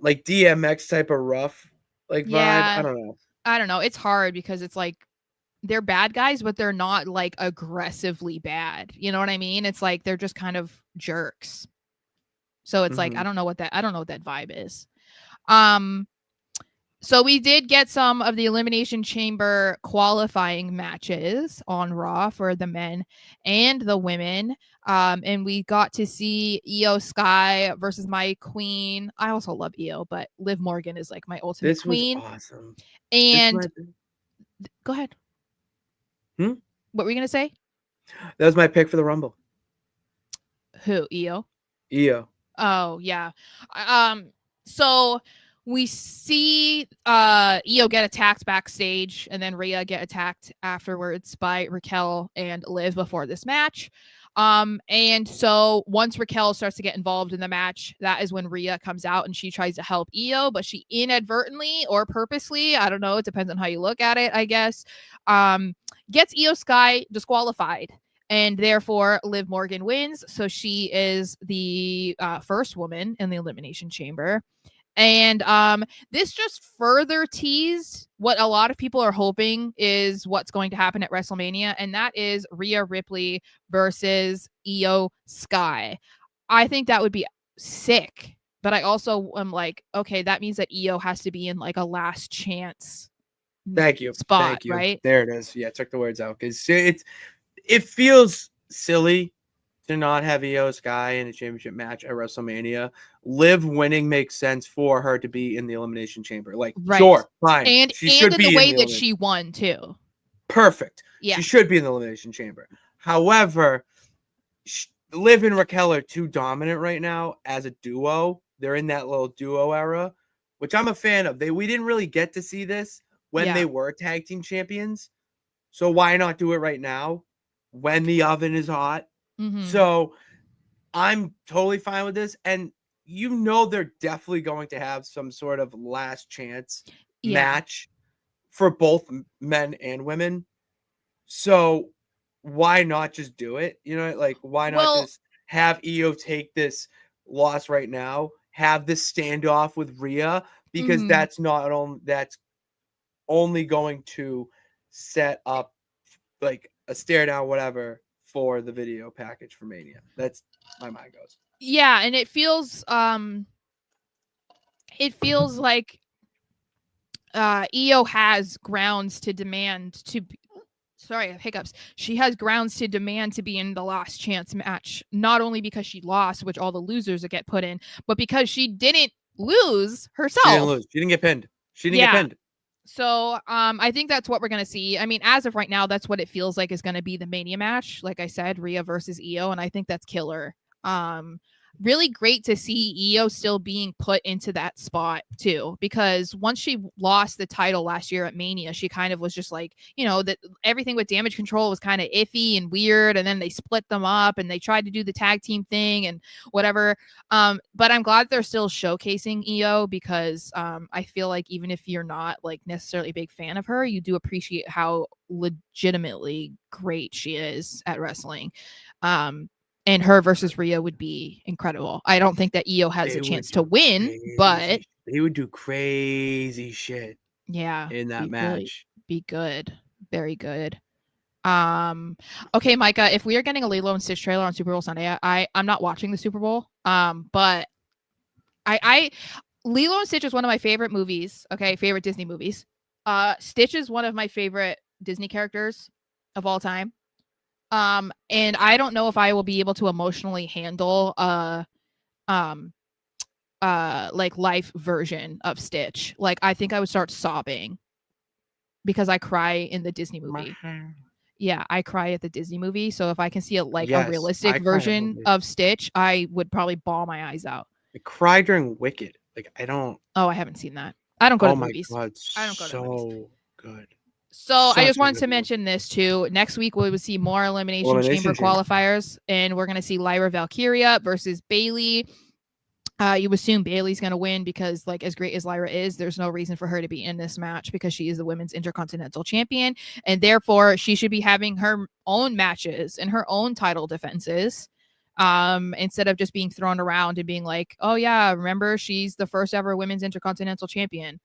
DMX type of rough like vibe. I don't know. It's hard because it's like they're bad guys, but they're not like aggressively bad. You know what I mean? It's like they're just kind of jerks. So it's like I don't know what that vibe is. So we did get some of the Elimination Chamber qualifying matches on Raw for the men and the women. And we got to see Io Sky versus my queen. I also love Io, but Liv Morgan is like my ultimate queen. This was awesome. And go ahead. What were you going to say? That was my pick for the Rumble. Who? Io? Io. Oh, yeah. So we see Io get attacked backstage and then Rhea get attacked afterwards by Raquel and Liv before this match. And so once Raquel starts to get involved in the match, that is when Rhea comes out and she tries to help Io, but she inadvertently or purposely, I don't know, it depends on how you look at it, I guess, gets Io Sky disqualified. And therefore, Liv Morgan wins. So she is the first woman in the Elimination Chamber. And this just further teased what a lot of people are hoping is what's going to happen at WrestleMania. And that is Rhea Ripley versus Io Sky. I think that would be sick. But I also am like, okay, that means that Io has to be in like a last chance spot, right? There it is. Yeah, took the words out because it feels silly to not have Io Sky in a championship match at WrestleMania. Liv winning makes sense for her to be in the Elimination Chamber. Like, sure, fine. And she should be the way that she won, too. Perfect. Yeah. She should be in the Elimination Chamber. However, Liv and Raquel are too dominant right now as a duo. They're in that little duo era, which I'm a fan of. We didn't really get to see this when they were tag team champions. So why not do it right now when the oven is hot? So I'm totally fine with this. And they're definitely going to have some sort of last chance match for both men and women. So why not just do it? You know, like why not Well, just have Io take this loss right now, have this standoff with Rhea, because mhm. that's only going to set up like a stare down whatever for the video package for Mania. That's my mind goes. Yeah, and it feels like Io has grounds to demand to be, sorry, I have hiccups. She has grounds to demand to be in the last chance match, not only because she lost, which all the losers that get put in, but because she didn't lose She didn't herself. lose. She didn't get pinned. She didn't get Yeah. pinned. So I think that's what we're gonna see. I mean, as of right now, that's what it feels like is gonna be the Mania match. Like I said, Rhea versus Io, and I think that's killer. Um, really great to see Io still being put into that spot too, because once she lost the title last year at Mania, she kind of was just like, you know, that everything with Damage Control was kind of iffy and weird, and then they split them up and they tried to do the tag team thing and whatever. But I'm glad they're still showcasing Io because I feel like even if you're not like necessarily a big fan of her, you do appreciate how legitimately great she is at wrestling. And her versus Rhea would be incredible. I don't think that Io has a chance to win, but they would do crazy shit yeah, in that really match. be good, very good. Okay, Micah, if we are getting a Lilo and Stitch trailer on Super Bowl Sunday, I'm not watching the Super Bowl. But I Lilo and Stitch is one of my favorite movies. Okay, favorite Disney movies. Stitch is one of my favorite Disney characters of all time. And I don't know if I will be able to emotionally handle um like life version of Stitch. Like I think I would start sobbing because I cry in the Disney movie. Yeah, I cry at the Disney movie. So if I can see a Yes, realistic I cry at version movies. of Stitch, I would probably bawl my eyes out. I cry during Wicked. Like I don't. Oh, I haven't seen that. I don't go to Oh the my movies. god, I don't go to the movies. so good. So I just Such a wanted good to movie. mention this too. Next week we will see more Elimination Chamber Elimination Chamber. qualifiers, and we're gonna see Lyra Valkyria versus Bailey. You assume Bailey's gonna win because, like, as great as Lyra is, there's no reason for her to be in this match because she is the women's intercontinental champion, and therefore she should be having her own matches and her own title defenses. Instead of just being thrown around and being like, oh yeah, remember she's the first ever women's intercontinental champion.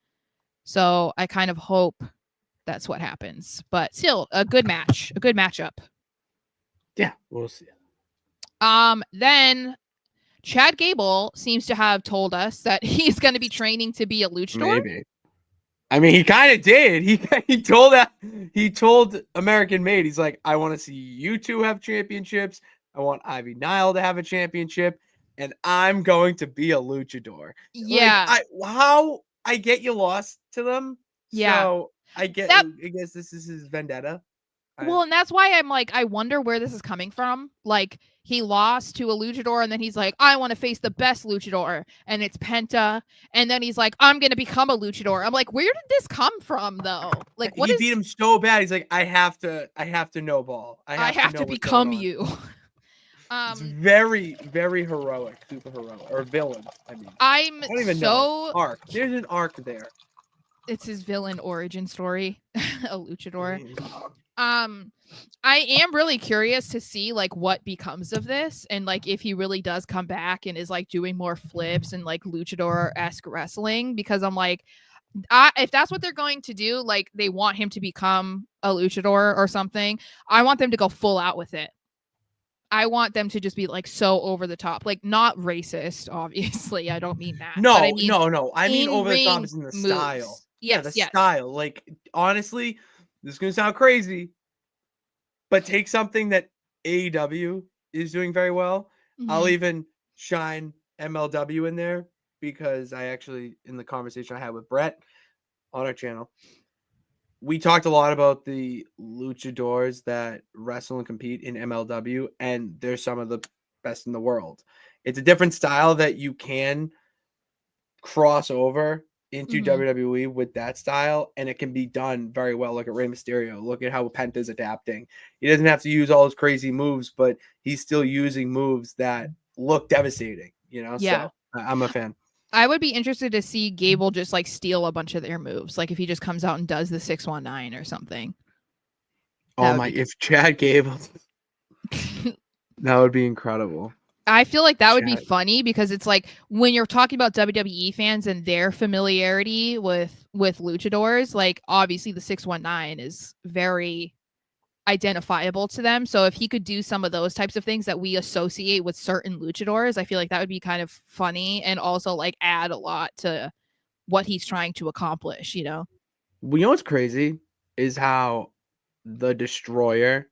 So I kind of hope that's what happens. But still, a good match, a good matchup. Yeah, we'll see. Then Chad Gable seems to have told us that he's going to be training to be a luchador. Maybe. I mean, he kind of did. He told American Made. He's like, I want to see you two have championships. I want Ivy Nile to have a championship, and I'm going to be a luchador. Yeah. Like, I get you lost to them. Yeah. So I guess this is his vendetta. Well, and that's why I'm like, I wonder where this is coming from. Like, he lost to a luchador, and then he's like, I want to face the best luchador, and it's Penta. And then he's like, I'm gonna become a luchador. I'm like, where did this come from, though? Like, what he beat him so bad. He's like, I have to know ball. I have to become you. It's very, very heroic, super heroic, or villain. I mean, I don't even know. Arc. There's an arc there. It's his villain origin story, a luchador. I am really curious to see like what becomes of this and like if he really does come back and is like doing more flips and like luchador-esque wrestling, because I'm like, if that's what they're going to do, like they want him to become a luchador or something, I want them to go full out with it. I want them to just be like so over the top, like not racist, obviously. I don't mean that. No, but I mean, no. I mean over the top is in the moves. style. Yes, the style. Like honestly, this is gonna sound crazy, but take something that AEW is doing very well. Mm-hmm. I'll even shine MLW in there because I actually, in the conversation I had with Brett on our channel, we talked a lot about the luchadors that wrestle and compete in MLW, and they're some of the best in the world. It's a different style that you can cross over into WWE with that style, and it can be done very well. Look at Rey Mysterio. Look at how Penta's adapting. He doesn't have to use all his crazy moves, but he's still using moves that look devastating, you know? Yeah. So I'm a fan. I would be interested to see Gable just like steal a bunch of their moves. Like if he just comes out and does the 619 or something. Oh my! If Chad Gable, that would be incredible. I feel like that would be Chad. funny because it's like when you're talking about WWE fans and their familiarity with luchadors, like obviously the 619 is very identifiable to them. So if he could do some of those types of things that we associate with certain luchadors, I feel like that would be kind of funny and also like add a lot to what he's trying to accomplish, you know? Well, you know what's crazy is how the Destroyer,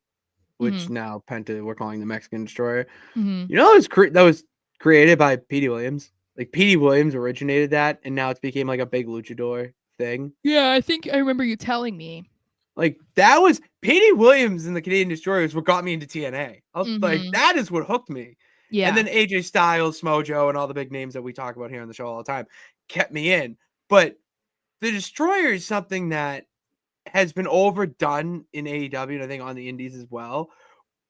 which Mhm. now Penta we're calling the Mexican Destroyer. Mhm. You know, that was created by Petey Williams. Like Petey Williams originated that, and now it's became like a big luchador thing. Yeah, I think I remember you telling me. Like that was Petey Williams and the Canadian Destroyers what got me into TNA. Like Mhm. that is what hooked me. And Yeah. then AJ Styles, Smojo, and all the big names that we talk about here on the show all the time kept me in. But the Destroyer is something that has been overdone in AEW and I think on the indies as well.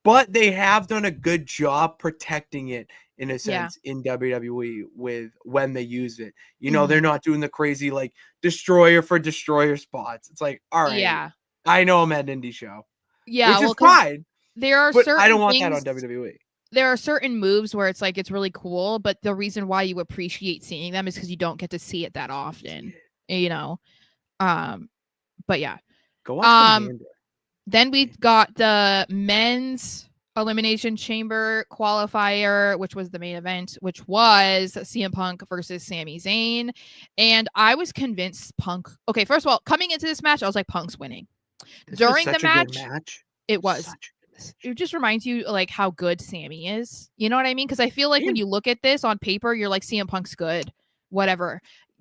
But they have done a good job protecting it in a Yeah. sense in WWE with when they use it. You know, they're Mhm. not doing the crazy like destroyer for destroyer spots. It's like, all right, Yeah. I know I'm at an indie show, Yeah, which well, is cuz fine, there are but I certain don't want that on things WWE. there are certain moves where it's like it's really cool, but the reason why you appreciate seeing them is because you don't get to see it that often, you know. Um, but yeah. Go watch Um, Commander. then we got the men's elimination chamber qualifier, which was the main event, which was CM Punk versus Sami Zayn, and I was convinced Punk. Okay, first of all, coming into this match, I was like, Punk's winning. This was During the such a good match, match. it was. Such a good match. It just reminds you like how good Sammy is. You know what I mean? Because I feel like when Yeah. you look at this on paper, you're like CM Punk's good, whatever.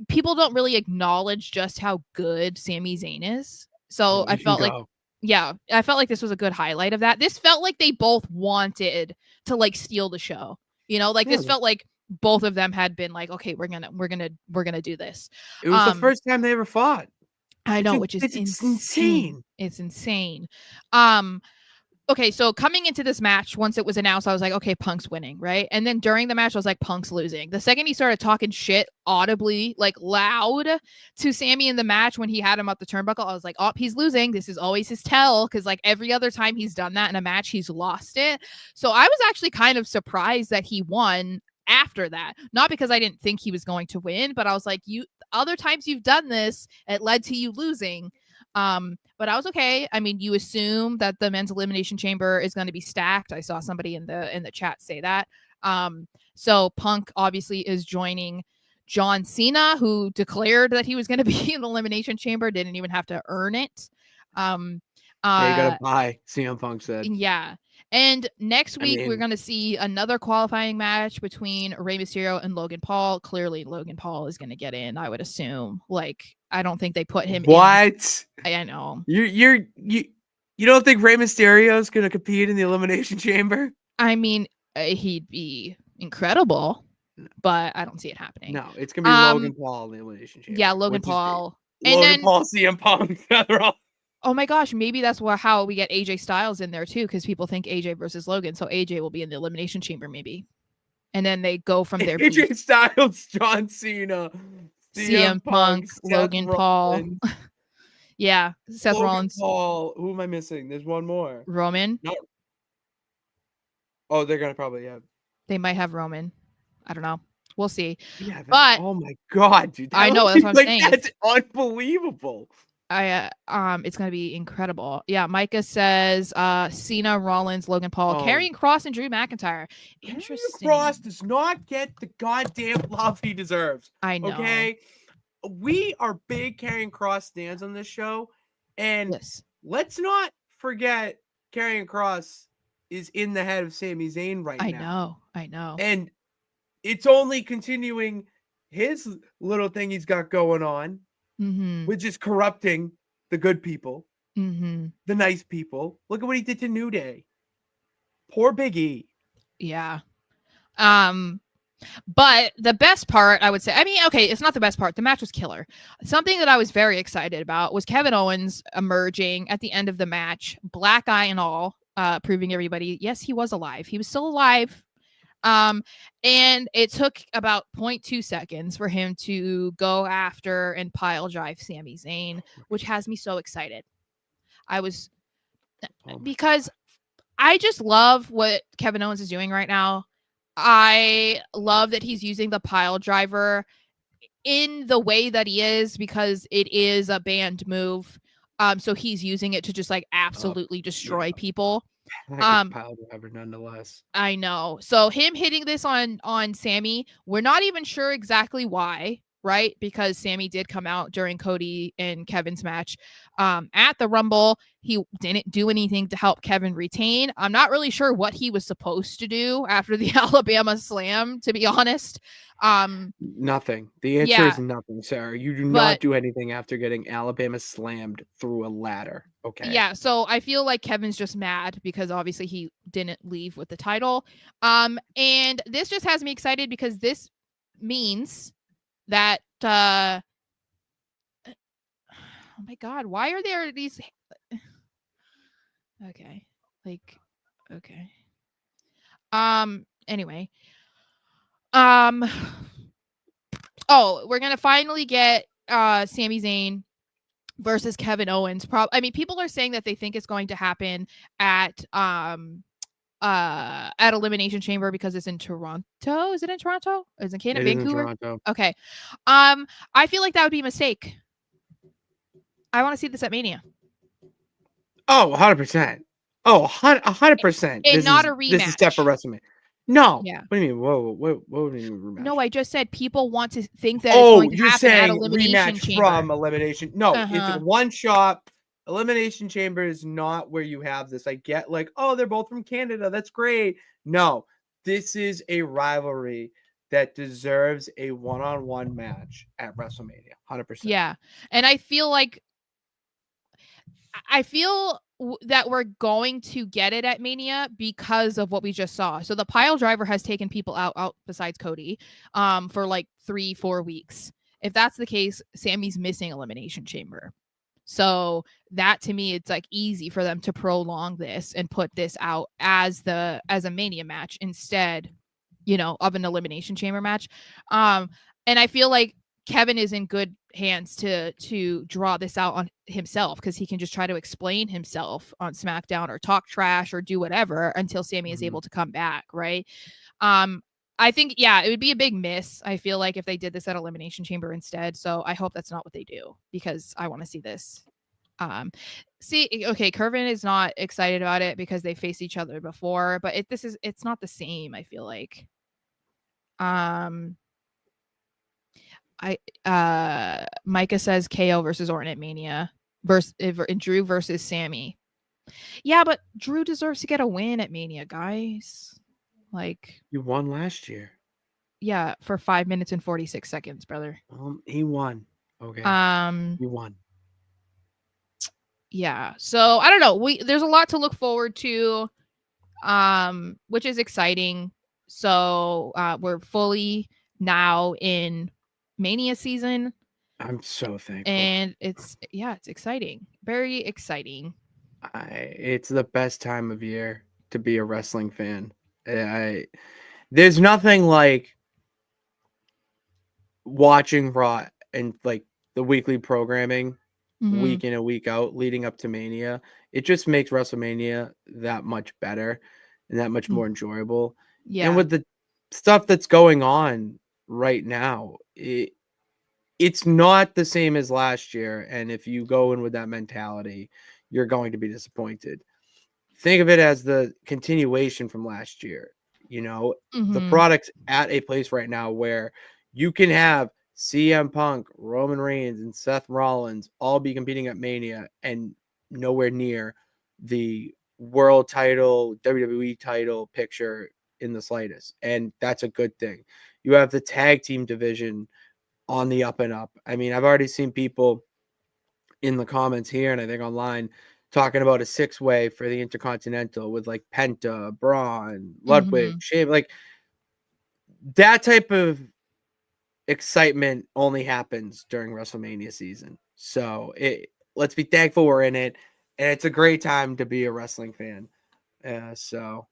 People don't really acknowledge just how good Sami Zayn is. So Oh, I you can felt like, go. yeah, I felt like this was a good highlight of that. This felt like they both wanted to like steal the show. You know, like Yeah, this felt like both of them had been like, okay, we're gonna do this. it was the Um, first time they ever fought. I know, which is It's insane. insane. It's insane. Um, okay, so coming into this match, once it was announced, I was like, okay, Punk's winning, right? And then during the match, I was like, Punk's losing. The second he started talking shit audibly, like loud to Sammy in the match when he had him up the turnbuckle, I was like, oh, he's losing. This is always his tell because like every other time he's done that in a match, he's lost it. So I was actually kind of surprised that he won after that. Not because I didn't think he was going to win, but I was like, you other times you've done this, it led to you losing. But I was okay. I mean, you assume that the men's elimination chamber is going to be stacked. I saw somebody in the chat say that. So Punk obviously is joining John Cena, who declared that he was going to be in the elimination chamber, didn't even have to earn it. Yeah, you gotta buy. CM Punk said. Yeah. And next week, we're mean, going to see another qualifying match between Rey Mysterio and Logan Paul. Clearly, Logan Paul is going to get in, I would assume. Like, I don't think they put him in. what? I know. You don't think Rey Mysterio is gonna compete in the Elimination Chamber? I mean, he'd be incredible, but I don't see it happening. No, it's gonna be Logan Paul in the Elimination Chamber. Yeah, Logan Paul. And Logan then, Paul, CM Punk. They're all. oh my gosh, maybe that's how we get AJ Styles in there too, because people think AJ versus Logan. So AJ will be in the Elimination Chamber, maybe. And then they go from there. AJ Styles, John Cena, CM Punk, Seth Logan Rollins, Paul. Yeah, Seth Logan Rollins. Paul. Who am I missing? There's one more. Roman. No. Oh, they're gonna probably have. They might have Roman. I don't know. We'll see. Yeah, But oh my god, dude! I know that's what I'm like, saying. That's unbelievable. It's gonna be incredible. Yeah, Micah says Cena, Rollins, Logan Paul, Oh. Karrion Kross, and Drew McIntyre. Interesting. Cross does not get the goddamn love he deserves. I know. Okay, we are big Karrion Kross stands on this show, and Yes. let's not forget Karrion Kross is in the head of Sami Zayn right now. I know. And it's only continuing his little thing he's got going on, which is corrupting the good people, the nice people. Look at what he did to New Day. Poor Big E. Yeah. But the best part, I would say, I mean, okay, it's not the best part. The match was killer. Something that I was very excited about was Kevin Owens emerging at the end of the match, black eye and all, proving everybody, yes, he was alive. He was still alive. And it took about 0.2 seconds for him to go after and pile drive Sami Zayn, which has me so excited. because I just love what Kevin Owens is doing right now. I love that he's using the pile driver in the way that he is because it is a banned move. So he's using it to just like absolutely destroy people. Pile driver nonetheless. I know. So him hitting this on Sammy, we're not even sure exactly why, right? Because Sammy did come out during Cody and Kevin's match at the Rumble. He didn't do anything to help Kevin retain. I'm not really sure what he was supposed to do after the Alabama Slam, to be honest. Nothing. The answer is nothing, Sarah. You do not do anything after getting Alabama slammed through a ladder. Okay. Yeah, so I feel like Kevin's just mad because obviously he didn't leave with the title. And this just has me excited because this means that oh my god, why are there these okay. Like okay. Anyway. Oh, we're gonna finally get Sami Zayn versus Kevin Owens. I mean, people are saying that they think it's going to happen at Elimination Chamber because it's in Toronto. Is it in Toronto? Is it in Canada? Vancouver? In Toronto. Okay. I feel like that would be a mistake. I want to see this at Mania. Oh, 100%. Oh, 100%. And not a rematch. This is set for WrestleMania. No. Yeah. What do you mean? Whoa, what do you mean rematch? No, I just said people want to think that it's going to happen at Elimination rematch Chamber. From Elimination. No, it's one shot. Elimination Chamber is not where you have this. I get like, oh, they're both from Canada. That's great. No, this is a rivalry that deserves a one-on-one match at WrestleMania. 100%. Yeah. And I feel that we're going to get it at Mania because of what we just saw. So the pile driver has taken people out besides Cody for like 3-4 weeks. If that's the case, Sammy's missing Elimination Chamber. So that to me, it's like easy for them to prolong this and put this out as a Mania match instead, of an Elimination Chamber match. And I feel like Kevin is in good hands to draw this out on himself because he can just try to explain himself on SmackDown or talk trash or do whatever until Sammy is able to come back, right? I think, it would be a big miss, I feel like, if they did this at Elimination Chamber instead. So I hope that's not what they do because I want to see this. Kervin is not excited about it because they faced each other before, but it's not the same, I feel like. Micah says KO versus Orton at Mania and Drew versus Sammy. Yeah, but Drew deserves to get a win at Mania, guys. Like, you won last year. Yeah, for 5 minutes and 46 seconds, brother. He won. Okay. He won. Yeah. So I don't know. There's a lot to look forward to, which is exciting. So we're fully now in Mania season. I'm so thankful. And it's exciting. Very exciting. It's the best time of year to be a wrestling fan. There's nothing like watching Raw and like the weekly programming week in and week out leading up to Mania. It just makes WrestleMania that much better and that much more enjoyable. Yeah. And with the stuff that's going on right now, it's not the same as last year. And if you go in with that mentality, you're going to be disappointed. Think of it as the continuation from last year. The product's at a place right now where you can have CM Punk, Roman Reigns, and Seth Rollins all be competing at Mania and nowhere near the world title, WWE title picture in the slightest. And that's a good thing. You have the tag team division on the up and up. I mean, I've already seen people in the comments here and I think online talking about a 6-way for the Intercontinental with like Penta, Braun, Ludwig, Shane. Like that type of excitement only happens during WrestleMania season. So let's be thankful we're in it. And it's a great time to be a wrestling fan. So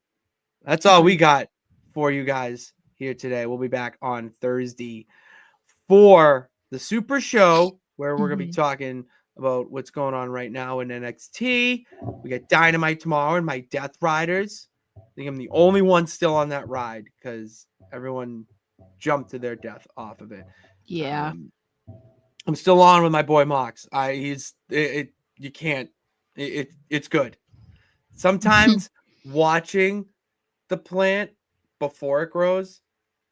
that's all we got for you guys here today. We'll be back on Thursday for the Super Show where we're going to be talking about what's going on right now in NXT. We got Dynamite tomorrow and my Death Riders. I think I'm the only one still on that ride because everyone jumped to their death off of it. Yeah. I'm still on with my boy Mox. You can't. It's good. Sometimes watching the plant before it grows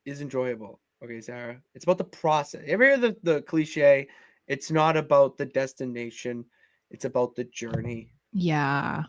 is enjoyable. Okay, Sarah. It's about the process. Ever hear the cliche? It's not about the destination. It's about the journey. Yeah.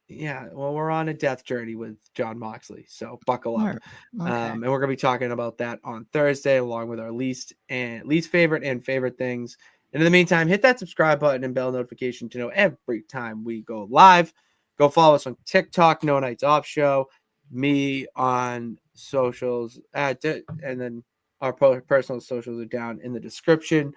Yeah, well, we're on a death journey with John Moxley, so buckle up. Okay. And we're gonna be talking about that on Thursday, along with our least favorite and favorite things. And in the meantime, hit that subscribe button and bell notification to know every time we go live. Go follow us on TikTok, No Nights Off Show, me on socials, and then our personal socials are down in the description.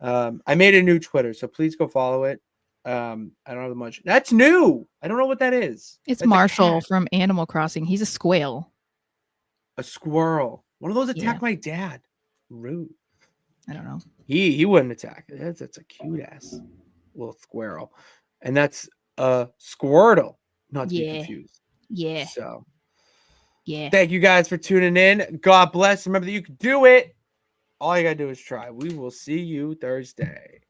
I made a new Twitter, so please go follow it. I don't have much. That's new. I don't know what that is. It's That's Marshall from Animal Crossing. He's a squirrel. a squirrel. One of those attacked Yeah. my dad. Rude. I don't know. He wouldn't attack. That's a cute ass little squirrel, and that's a Squirtle, not to be confused. Yeah. So, Yeah. thank you guys for tuning in. God bless. Remember that you can do it. All you gotta do is try. We will see you Thursday.